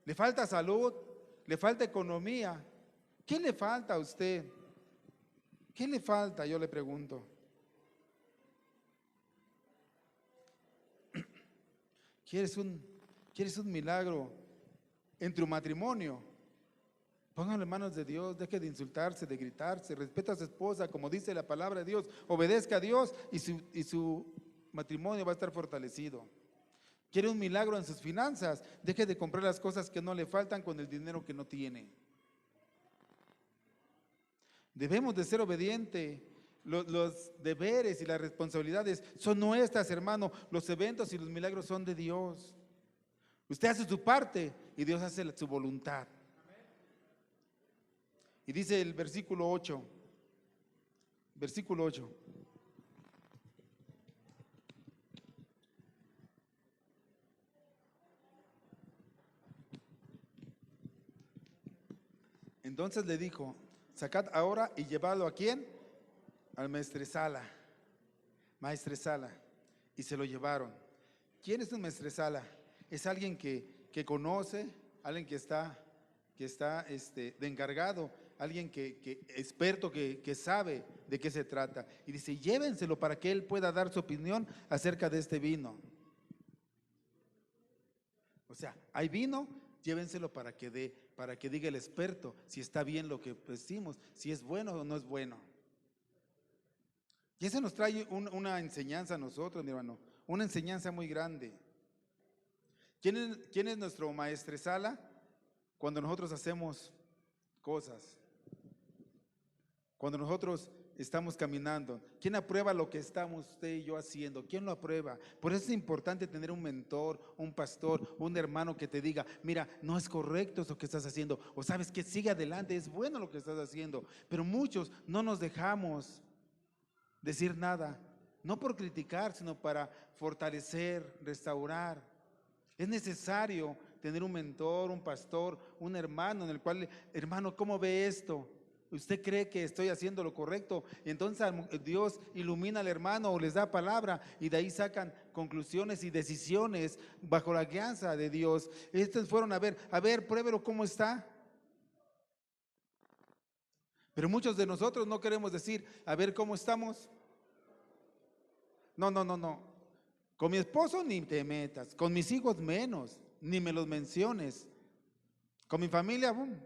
¿Le falta salud? ¿Le falta economía? ¿Qué le falta a usted? ¿Qué le falta? Yo le pregunto. ¿Quieres un milagro en tu matrimonio? Póngalo en manos de Dios. Deje de insultarse, de gritarse. Respeta a su esposa, como dice la palabra de Dios. Obedezca a Dios y su matrimonio va a estar fortalecido. ¿Quiere un milagro en sus finanzas? Deje de comprar las cosas que no le faltan con el dinero que no tiene. Debemos de ser obedientes. Los deberes y las responsabilidades son nuestras, hermano. Los eventos y los milagros son de Dios. Usted hace su parte y Dios hace su voluntad. Y dice el versículo 8. Versículo 8. Entonces le dijo: sacad ahora y llevadlo ¿a quién? Al maestresala. Maestresala. Y se lo llevaron. ¿Quién es un maestresala? es alguien que conoce, alguien que está de encargado, alguien que experto, que sabe de qué se trata. Y dice, llévenselo para que él pueda dar su opinión acerca de este vino. O sea, hay vino, llévenselo para que diga el experto si está bien lo que decimos, si es bueno o no es bueno. Y eso nos trae una enseñanza a nosotros, mi hermano, una enseñanza muy grande. ¿Quién es nuestro maestresala cuando nosotros hacemos cosas? Cuando nosotros estamos caminando, ¿quién aprueba lo que estamos usted y yo haciendo? ¿Quién lo aprueba? Por eso es importante tener un mentor, un pastor, un hermano que te diga, mira, no es correcto eso que estás haciendo, o sabes que sigue adelante, es bueno lo que estás haciendo. Pero muchos no nos dejamos decir nada, no por criticar, sino para fortalecer, restaurar. Es necesario tener un mentor, un pastor, un hermano en el cual, hermano, ¿cómo ve esto? ¿Usted cree que estoy haciendo lo correcto? Y entonces Dios ilumina al hermano o les da palabra y de ahí sacan conclusiones y decisiones bajo la guianza de Dios. Estos fueron a ver, pruébelo cómo está. Pero muchos de nosotros no queremos decir, a ver cómo estamos. No. Con mi esposo ni te metas, con mis hijos menos, ni me los menciones. Con mi familia, boom.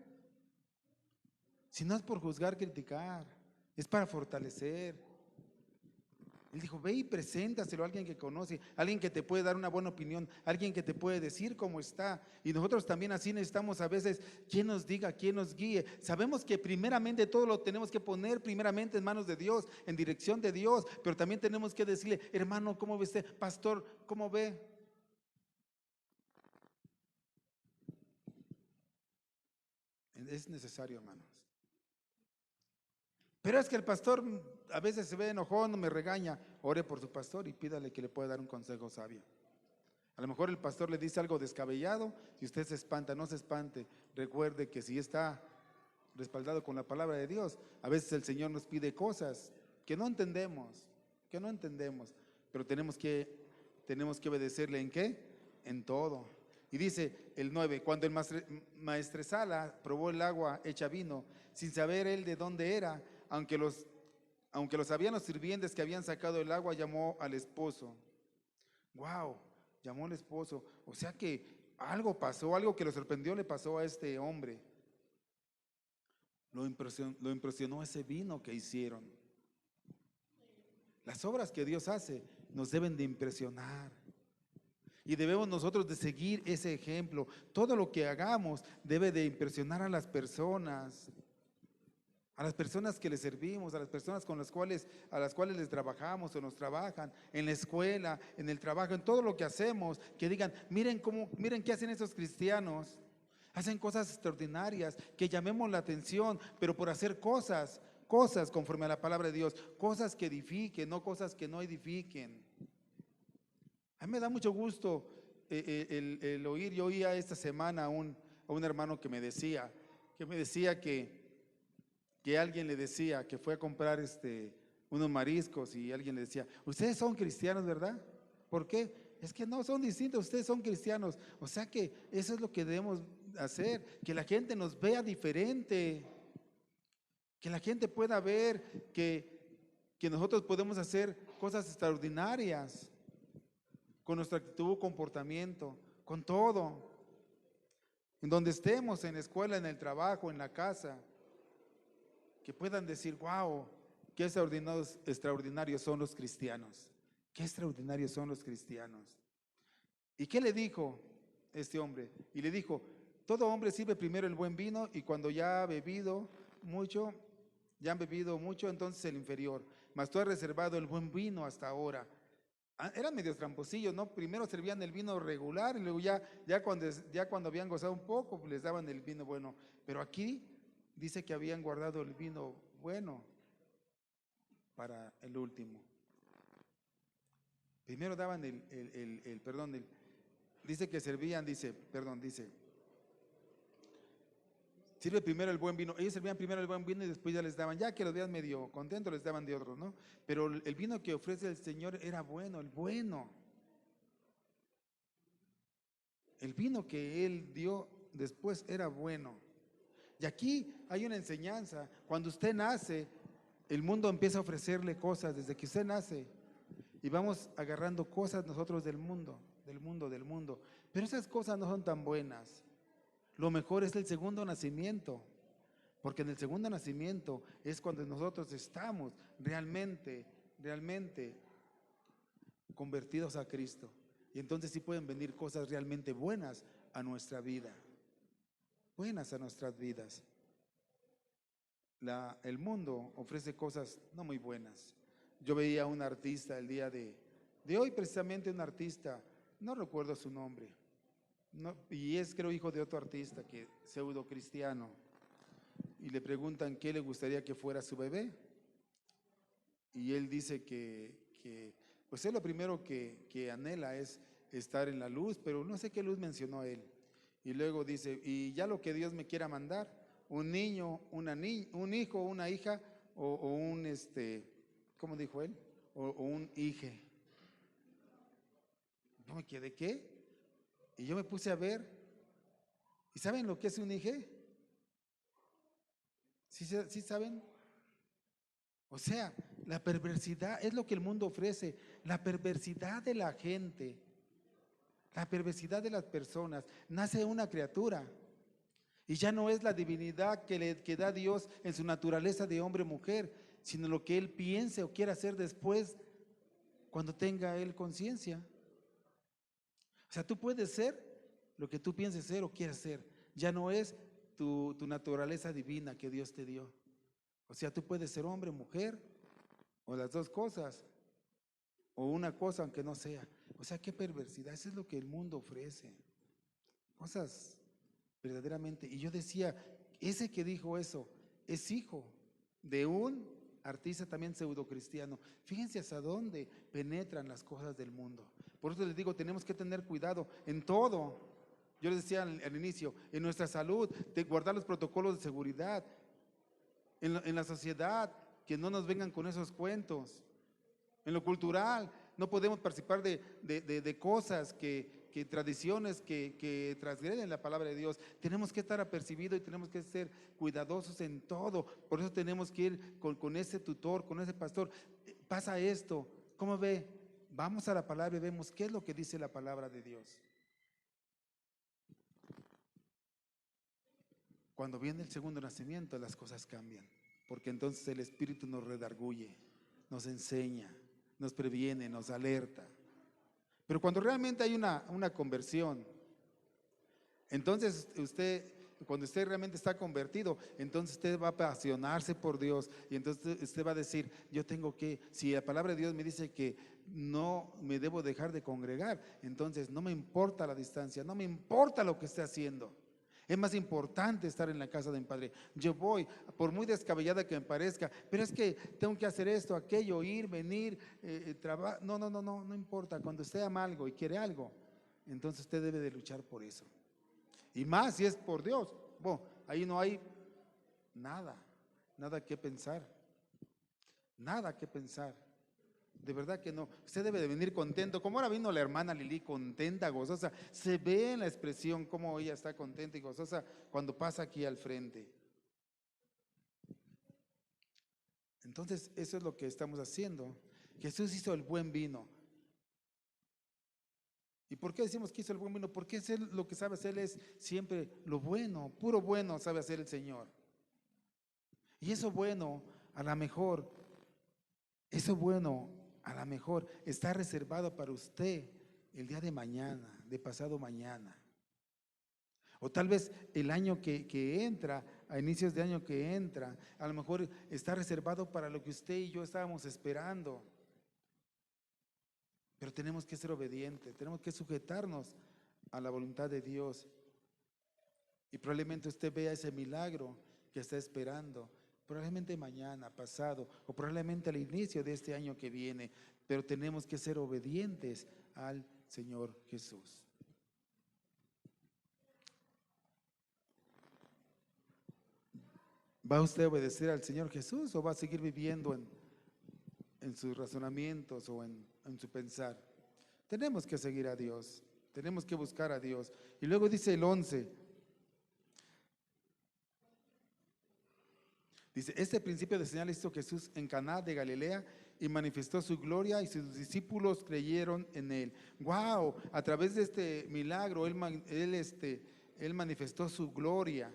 Si no es por juzgar, criticar, es para fortalecer. Él dijo, ve y preséntaselo a alguien que conoce, alguien que te puede dar una buena opinión, alguien que te puede decir cómo está. Y nosotros también así necesitamos a veces quien nos diga, quien nos guíe. Sabemos que primeramente todo lo tenemos que poner primeramente en manos de Dios, en dirección de Dios, pero también tenemos que decirle, hermano, ¿cómo ve usted? Pastor, ¿cómo ve? Es necesario, hermanos. Pero es que el pastor a veces se ve enojón, me regaña. Ore por su pastor y pídale que le pueda dar un consejo sabio. A lo mejor el pastor le dice algo descabellado y usted se espanta, no se espante. Recuerde que si está respaldado con la palabra de Dios, a veces el Señor nos pide cosas que no entendemos, pero tenemos que obedecerle ¿en qué? En todo. Y dice el 9, cuando el maestresala probó el agua hecha vino, sin saber él de dónde era, aunque lo sabían los sirvientes que habían sacado el agua, llamó al esposo. Wow, llamó al esposo. O sea que algo pasó, algo que lo sorprendió le pasó a este hombre. Lo impresionó ese vino que hicieron. Las obras que Dios hace nos deben de impresionar. Y debemos nosotros de seguir ese ejemplo. Todo lo que hagamos debe de impresionar a las personas que les servimos, a las personas a las cuales les trabajamos o nos trabajan, en la escuela, en el trabajo, en todo lo que hacemos, que digan, miren qué hacen esos cristianos. Hacen cosas extraordinarias, que llamemos la atención, pero por hacer cosas conforme a la palabra de Dios, cosas que edifiquen, no cosas que no edifiquen. A mí me da mucho gusto el oír. Yo oía esta semana a un hermano que me decía que alguien le decía que fue a comprar unos mariscos y alguien le decía, ustedes son cristianos, ¿verdad? ¿Por qué? Es que no, son distintos, ustedes son cristianos. O sea que eso es lo que debemos hacer, que la gente nos vea diferente, que la gente pueda ver que nosotros podemos hacer cosas extraordinarias con nuestra actitud, comportamiento, con todo. En donde estemos, en la escuela, en el trabajo, en la casa, que puedan decir, wow, qué extraordinarios son los cristianos. Qué extraordinarios son los cristianos. ¿Y qué le dijo este hombre? Y le dijo, todo hombre sirve primero el buen vino y cuando ya han bebido mucho, entonces el inferior. Mas tú has reservado el buen vino hasta ahora. Eran medio tramposillos, ¿no? Primero servían el vino regular y luego ya cuando habían gozado un poco, pues les daban el vino bueno. Pero aquí dice que habían guardado el vino bueno para el último. Primero daban dice que servían, sirve primero el buen vino. Ellos servían primero el buen vino y después ya les daban, ya que los vean medio contentos, les daban de otros, ¿no? Pero el vino que ofrece el Señor era bueno, el bueno. El vino que Él dio después era bueno. Y aquí hay una enseñanza. Cuando usted nace, el mundo empieza a ofrecerle cosas desde que usted nace. Y vamos agarrando cosas nosotros del mundo, del mundo, del mundo. Pero esas cosas no son tan buenas. Lo mejor es el segundo nacimiento. Porque en el segundo nacimiento es cuando nosotros estamos realmente convertidos a Cristo. Y entonces sí pueden venir cosas realmente buenas a nuestra vida. Buenas a nuestras vidas. El mundo ofrece cosas no muy buenas. Yo veía a un artista el día de hoy, precisamente un artista, no recuerdo su nombre, no, y es creo hijo de otro artista que pseudo cristiano, y le preguntan qué le gustaría que fuera su bebé, y él dice que pues él lo primero que anhela es estar en la luz, pero no sé qué luz mencionó él, y luego dice, y ya lo que Dios me quiera mandar, un niño, un hijo, una hija, o un ¿cómo dijo él? O un hije. No me quedé, ¿qué? Y yo me puse a ver, ¿y saben lo que es un hije? ¿Sí saben? O sea, la perversidad es lo que el mundo ofrece, la perversidad de la gente, la perversidad de las personas. Nace una criatura y ya no es la divinidad que da Dios en su naturaleza de hombre o mujer, sino lo que él piense o quiera hacer después cuando tenga él conciencia. O sea, tú puedes ser lo que tú pienses ser o quieras ser. Ya no es tu naturaleza divina que Dios te dio. O sea, tú puedes ser hombre, mujer, o las dos cosas, o una cosa aunque no sea. O sea, qué perversidad. Eso es lo que el mundo ofrece. Cosas verdaderamente. Y yo decía, ese que dijo eso es hijo de un artista también pseudocristiano. Fíjense hasta dónde penetran las cosas del mundo. Por eso les digo, tenemos que tener cuidado en todo. Yo les decía al inicio, en nuestra salud, de guardar los protocolos de seguridad, en la sociedad, que no nos vengan con esos cuentos. En lo cultural, no podemos participar de cosas tradiciones que transgreden la palabra de Dios. Tenemos que estar apercibidos y tenemos que ser cuidadosos en todo. Por eso tenemos que ir con ese tutor, con ese pastor. Pasa esto, ¿cómo ve? Vamos a la palabra y vemos qué es lo que dice la palabra de Dios. Cuando viene el segundo nacimiento, las cosas cambian, porque entonces el Espíritu nos redarguye, nos enseña, nos previene, nos alerta. Pero cuando realmente hay una conversión, entonces cuando usted realmente está convertido, entonces usted va a apasionarse por Dios y entonces usted va a decir, yo tengo que, si la palabra de Dios me dice que no me debo dejar de congregar, entonces no me importa la distancia, no me importa lo que esté haciendo. Es más importante estar en la casa de mi padre. Yo voy, por muy descabellada que me parezca, pero es que tengo que hacer esto, aquello, ir, venir, trabajar. No importa. Cuando usted ama algo y quiere algo, entonces usted debe de luchar por eso. Y más si es por Dios. Bueno, ahí no hay nada que pensar. Nada que pensar. De verdad que no. Usted debe de venir contento. Como ahora vino la hermana Lili contenta, gozosa. Se ve en la expresión cómo ella está contenta y gozosa cuando pasa aquí al frente. Entonces, eso es lo que estamos haciendo. Jesús hizo el buen vino. ¿Y por qué decimos que hizo el buen vino? Porque es él, lo que sabe hacer es siempre lo bueno, puro bueno sabe hacer el Señor. Y eso bueno, a lo mejor, está reservado para usted el día de mañana, de pasado mañana. O tal vez el año que entra, a inicios de año que entra, a lo mejor está reservado para lo que usted y yo estábamos esperando. Pero tenemos que ser obedientes, tenemos que sujetarnos a la voluntad de Dios. Y probablemente usted vea ese milagro que está esperando, probablemente mañana, pasado, o probablemente al inicio de este año que viene, pero tenemos que ser obedientes al Señor Jesús. ¿Va usted a obedecer al Señor Jesús o va a seguir viviendo en sus razonamientos o en su pensar? Tenemos que seguir a Dios. Tenemos que buscar a Dios. Y luego dice el 11. Dice, este principio de señal hizo Jesús en Caná de Galilea y manifestó su gloria y sus discípulos creyeron en él. ¡Wow! A través de este milagro, él manifestó su gloria.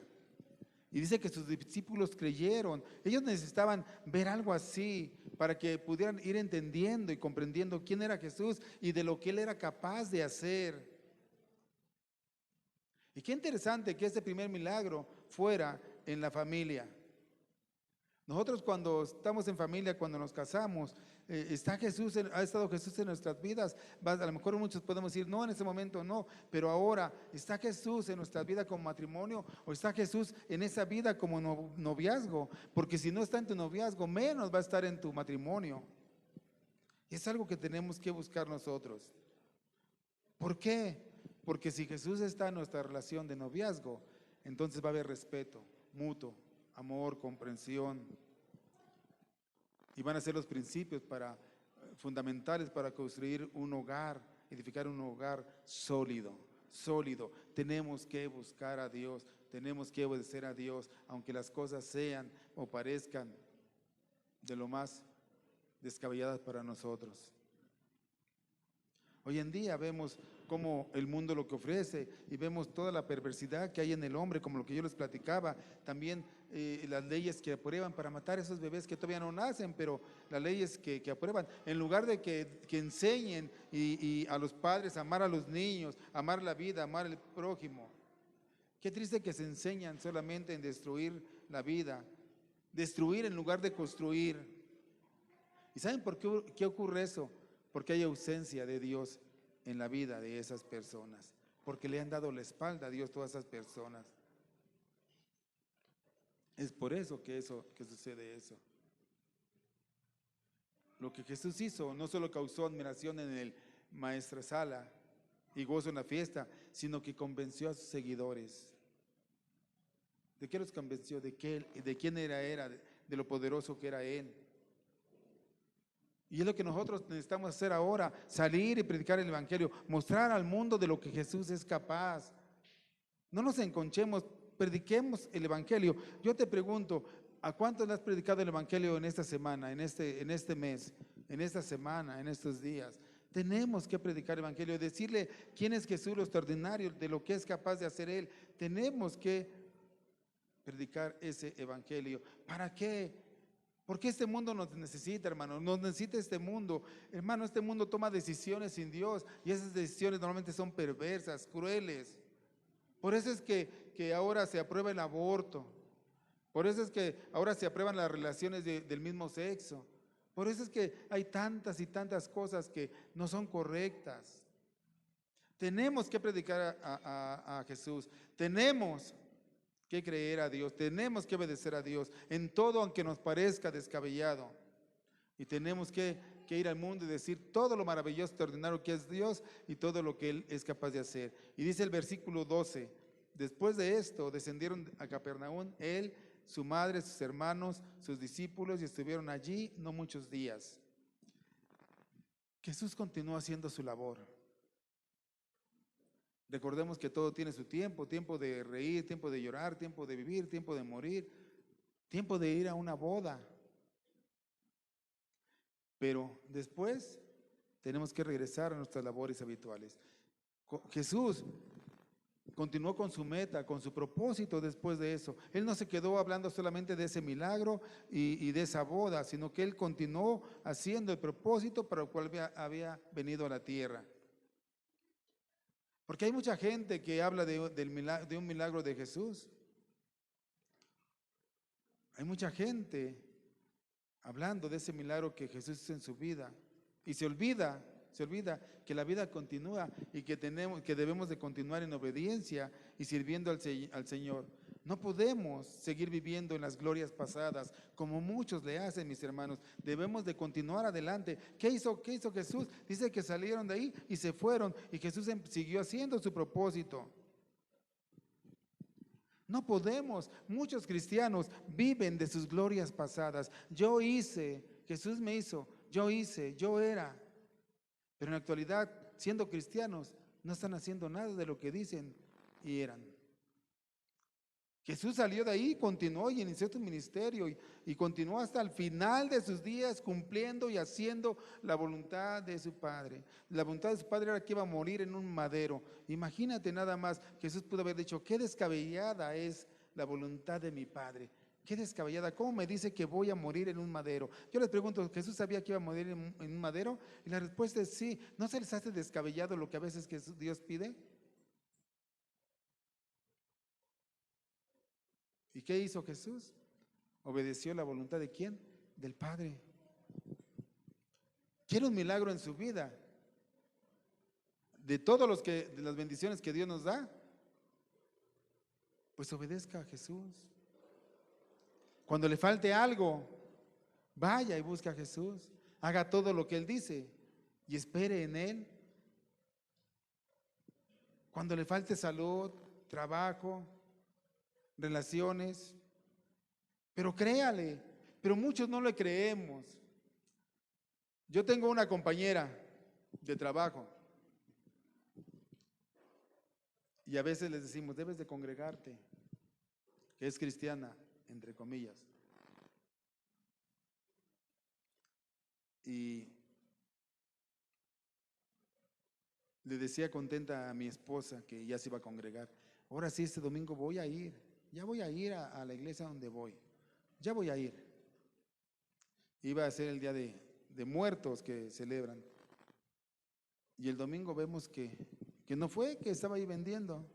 Y dice que sus discípulos creyeron. Ellos necesitaban ver algo así para que pudieran ir entendiendo y comprendiendo quién era Jesús y de lo que él era capaz de hacer. Y qué interesante que este primer milagro fuera en la familia. Nosotros cuando estamos en familia, cuando nos casamos, está Jesús, ha estado Jesús en nuestras vidas. A lo mejor muchos podemos decir, no, en ese momento no, pero ahora está Jesús en nuestra vida como matrimonio o está Jesús en esa vida como noviazgo, porque si no está en tu noviazgo, menos va a estar en tu matrimonio. Y es algo que tenemos que buscar nosotros. ¿Por qué? Porque si Jesús está en nuestra relación de noviazgo, entonces va a haber respeto mutuo, amor, comprensión, y van a ser los principios fundamentales para construir un hogar, edificar un hogar sólido. Tenemos que buscar a Dios, tenemos que obedecer a Dios, aunque las cosas sean o parezcan de lo más descabelladas para nosotros. Hoy en día vemos cómo el mundo lo que ofrece y vemos toda la perversidad que hay en el hombre, como lo que yo les platicaba, también las leyes que aprueban para matar a esos bebés que todavía no nacen, pero las leyes que aprueban, en lugar de que enseñen y a los padres a amar a los niños, amar la vida, amar al prójimo. Qué triste que se enseñan solamente en destruir la vida, destruir en lugar de construir. ¿Y saben por qué ocurre eso? Porque hay ausencia de Dios en la vida de esas personas, porque le han dado la espalda a Dios todas esas personas. Es por eso que sucede eso. Lo que Jesús hizo no solo causó admiración en el maestresala y gozo en la fiesta, sino que convenció a sus seguidores. ¿De qué los convenció? De quién era, de lo poderoso que era Él. Y es lo que nosotros necesitamos hacer ahora, salir y predicar el evangelio, mostrar al mundo de lo que Jesús es capaz. No nos enconchemos, prediquemos el evangelio. Yo te pregunto, ¿a cuántos le has predicado el evangelio en esta semana, en este mes, en esta semana, en estos días? Tenemos que predicar el evangelio, decirle quién es Jesús, lo extraordinario, de lo que es capaz de hacer Él. Tenemos que predicar ese evangelio. ¿Para qué? Porque este mundo nos necesita, hermano, nos necesita este mundo. Hermano, este mundo toma decisiones sin Dios y esas decisiones normalmente son perversas, crueles. Por eso es que ahora se aprueba el aborto. Por eso es que ahora se aprueban las relaciones del mismo sexo. Por eso es que hay tantas y tantas cosas que no son correctas. Tenemos que predicar a Jesús. Tenemos que creer a Dios, tenemos que obedecer a Dios en todo, aunque nos parezca descabellado. Y tenemos que ir al mundo y decir todo lo maravilloso, extraordinario que es Dios y todo lo que Él es capaz de hacer. Y dice el versículo 12, después de esto descendieron a Capernaum, Él, su madre, sus hermanos, sus discípulos, y estuvieron allí no muchos días. Jesús continuó haciendo su labor. Recordemos que todo tiene su tiempo, tiempo de reír, tiempo de llorar, tiempo de vivir, tiempo de morir, tiempo de ir a una boda. Pero después tenemos que regresar a nuestras labores habituales. Jesús continuó con su meta, con su propósito después de eso. Él no se quedó hablando solamente de ese milagro y de esa boda, sino que Él continuó haciendo el propósito para el cual había venido a la tierra. Porque hay mucha gente que habla de un milagro de Jesús. Hay mucha gente hablando de ese milagro que Jesús hizo en su vida. Y se olvida que la vida continúa y que debemos de continuar en obediencia y sirviendo al Señor. No podemos seguir viviendo en las glorias pasadas como muchos le hacen, mis hermanos. Debemos de continuar adelante. ¿Qué hizo Jesús? Dice que salieron de ahí y se fueron y Jesús siguió haciendo su propósito. No podemos. Muchos cristianos viven de sus glorias pasadas. Yo hice, Jesús me hizo, yo hice, yo era. Pero en la actualidad, siendo cristianos, no están haciendo nada de lo que dicen y eran. Jesús salió de ahí, continuó y inició su ministerio y continuó hasta el final de sus días cumpliendo y haciendo la voluntad de su Padre. La voluntad de su Padre era que iba a morir en un madero. Imagínate nada más, Jesús pudo haber dicho, qué descabellada es la voluntad de mi Padre. Qué descabellada, ¿cómo me dice que voy a morir en un madero? Yo les pregunto, ¿Jesús sabía que iba a morir en un madero? Y la respuesta es sí. ¿No se les hace descabellado lo que a veces Dios pide? ¿Y qué hizo Jesús? Obedeció la voluntad de ¿quién? Del Padre. ¿Quiere un milagro en su vida? De de las bendiciones que Dios nos da, pues obedezca a Jesús. Cuando le falte algo, vaya y busque a Jesús. Haga todo lo que Él dice y espere en Él. Cuando le falte salud, trabajo, relaciones, pero créale, pero muchos no le creemos. Yo tengo una compañera de trabajo y a veces les decimos, debes de congregarte, que es cristiana, entre comillas. Y le decía contenta a mi esposa que ya se iba a congregar. Ahora sí, este domingo voy a ir, ya voy a ir a la iglesia donde voy, ya voy a ir. Iba a ser el día de muertos que celebran. Y el domingo vemos que no fue, que estaba ahí vendiendo.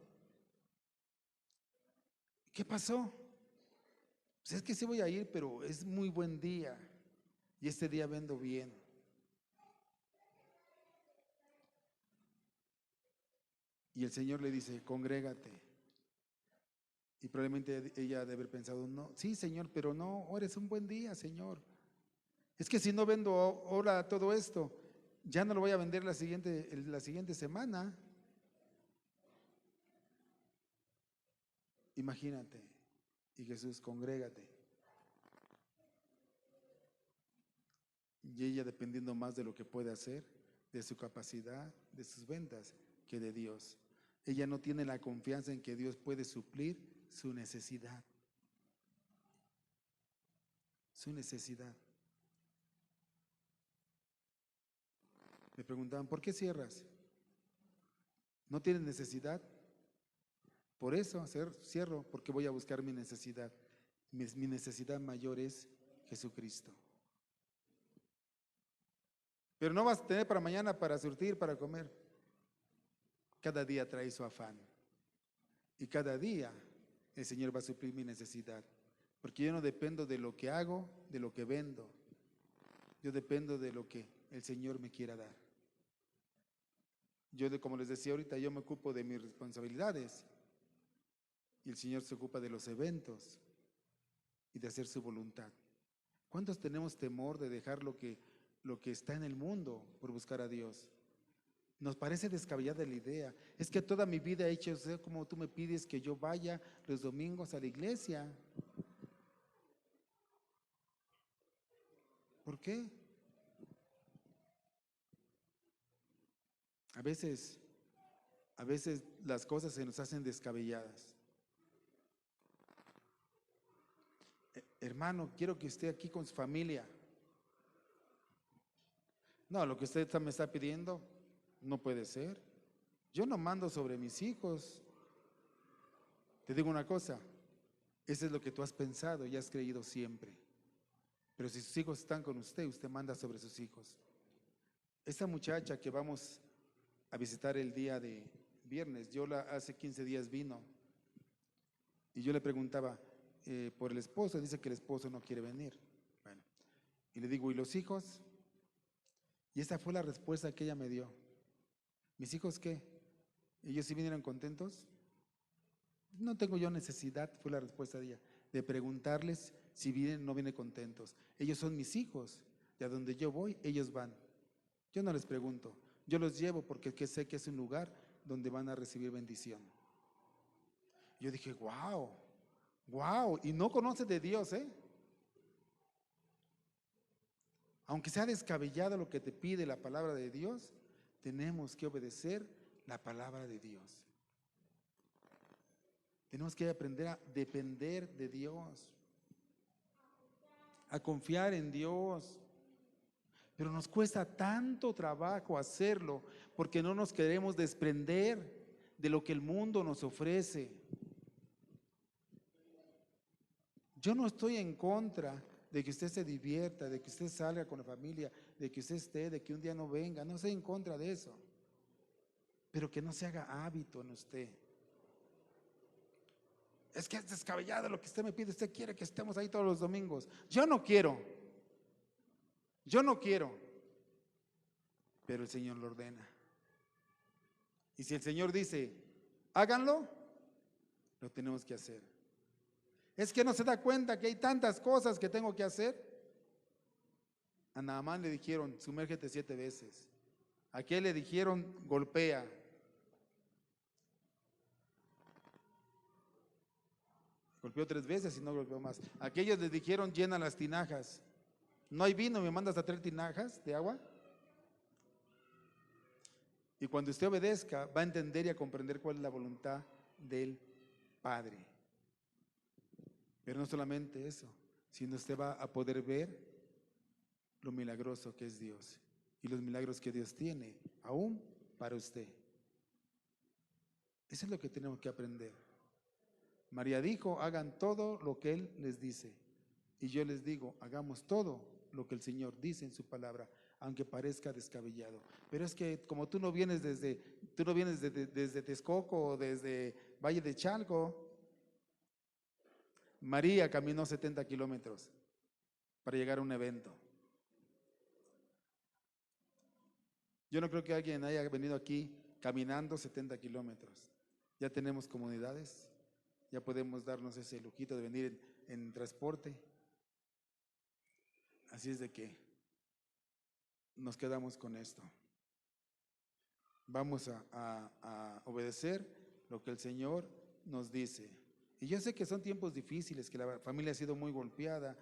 ¿Qué pasó? Pues es que sí voy a ir, pero es muy buen día. Y este día vendo bien. Y el Señor le dice, congrégate. Y probablemente ella debe haber pensado, no, sí, Señor, pero no, ahora es un buen día, Señor. Es que si no vendo ahora todo esto, ya no lo voy a vender la siguiente semana. Imagínate. Y Jesús, congrégate. Y ella dependiendo más de lo que puede hacer, de su capacidad, de sus ventas, que de Dios. Ella no tiene la confianza en que Dios puede suplir su necesidad. Su necesidad. Me preguntaban, ¿por qué cierras? ¿No tienes necesidad? Por eso cierro, porque voy a buscar mi necesidad. Mi necesidad mayor es Jesucristo. Pero no vas a tener para mañana para surtir, para comer. Cada día trae su afán. Y cada día el Señor va a suplir mi necesidad. Porque yo no dependo de lo que hago, de lo que vendo. Yo dependo de lo que el Señor me quiera dar. Yo, como les decía ahorita, yo me ocupo de mis responsabilidades. Y el Señor se ocupa de los eventos y de hacer su voluntad. ¿Cuántos tenemos temor de dejar lo que está en el mundo por buscar a Dios? Nos parece descabellada la idea. Es que toda mi vida he hecho eso, como tú me pides que yo vaya los domingos a la iglesia. ¿Por qué? A veces las cosas se nos hacen descabelladas. Hermano, quiero que esté aquí con su familia. No, lo que usted me está pidiendo no puede ser. Yo no mando sobre mis hijos. Te digo una cosa, eso es lo que tú has pensado y has creído siempre. Pero si sus hijos están con usted, usted manda sobre sus hijos. Esta muchacha que vamos a visitar el día de viernes, hace 15 días vino y yo le preguntaba por el esposo, dice que el esposo no quiere venir. Bueno, y le digo, ¿y los hijos? Y esa fue la respuesta que ella me dio. ¿Mis hijos qué? ¿Ellos sí vinieron contentos? No tengo yo necesidad, fue la respuesta de ella, de preguntarles si vienen o no vienen contentos. Ellos son mis hijos, y a donde yo voy, ellos van. Yo no les pregunto, yo los llevo porque sé que es un lugar donde van a recibir bendición. Yo dije, wow, y no conoce de Dios, ¿eh? Aunque sea descabellado lo que te pide la palabra de Dios, tenemos que obedecer la palabra de Dios. Tenemos que aprender a depender de Dios, a confiar en Dios. Pero nos cuesta tanto trabajo hacerlo porque no nos queremos desprender de lo que el mundo nos ofrece. Yo no estoy en contra de que usted se divierta, de que usted salga con la familia, de que usted esté, de que un día no venga. No estoy en contra de eso. Pero que no se haga hábito en usted. Es que es descabellado lo que usted me pide. Usted quiere que estemos ahí todos los domingos. Yo no quiero. Pero el Señor lo ordena. Y si el Señor dice, háganlo, lo tenemos que hacer. Es que no se da cuenta que hay tantas cosas que tengo que hacer. A Naamán le dijeron, sumérgete 7 veces. A aquel le dijeron, golpea. Golpeó 3 veces y no golpeó más. A aquellos les dijeron, llena las tinajas. No hay vino, ¿me mandas a traer tinajas de agua? Y cuando usted obedezca, va a entender y a comprender cuál es la voluntad del Padre. Pero no solamente eso, sino usted va a poder ver lo milagroso que es Dios y los milagros que Dios tiene, aún para usted. Eso es lo que tenemos que aprender. María dijo, hagan todo lo que Él les dice. Y yo les digo, hagamos todo lo que el Señor dice en su palabra, aunque parezca descabellado. Pero es que como tú no vienes desde Texcoco o desde Valle de Chalco, María caminó 70 kilómetros para llegar a un evento. Yo no creo que alguien haya venido aquí caminando 70 kilómetros. Ya tenemos comunidades, ya podemos darnos ese lujito de venir en transporte. Así es de que nos quedamos con esto. Vamos a obedecer lo que el Señor nos dice. Y yo sé que son tiempos difíciles, que la familia ha sido muy golpeada,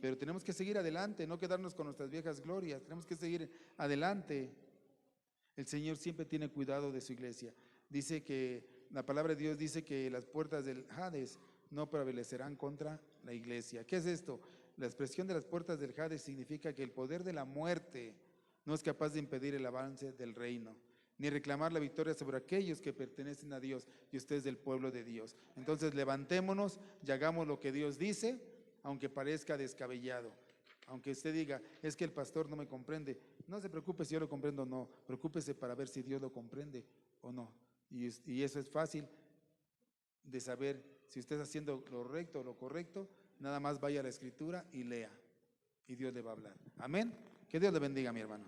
pero tenemos que seguir adelante, no quedarnos con nuestras viejas glorias, tenemos que seguir adelante. El Señor siempre tiene cuidado de su iglesia. Dice que, la palabra de Dios dice que las puertas del Hades no prevalecerán contra la iglesia. ¿Qué es esto? La expresión de las puertas del Hades significa que el poder de la muerte no es capaz de impedir el avance del reino, ni reclamar la victoria sobre aquellos que pertenecen a Dios, y usted es del pueblo de Dios. Entonces levantémonos y hagamos lo que Dios dice, aunque parezca descabellado. Aunque usted diga, es que el pastor no me comprende, no se preocupe si yo lo comprendo o no, preocúpese para ver si Dios lo comprende o no. Y eso es fácil de saber si usted está haciendo lo recto o lo correcto. Nada más vaya a la Escritura y lea, y Dios le va a hablar. Amén. Que Dios le bendiga, mi hermano.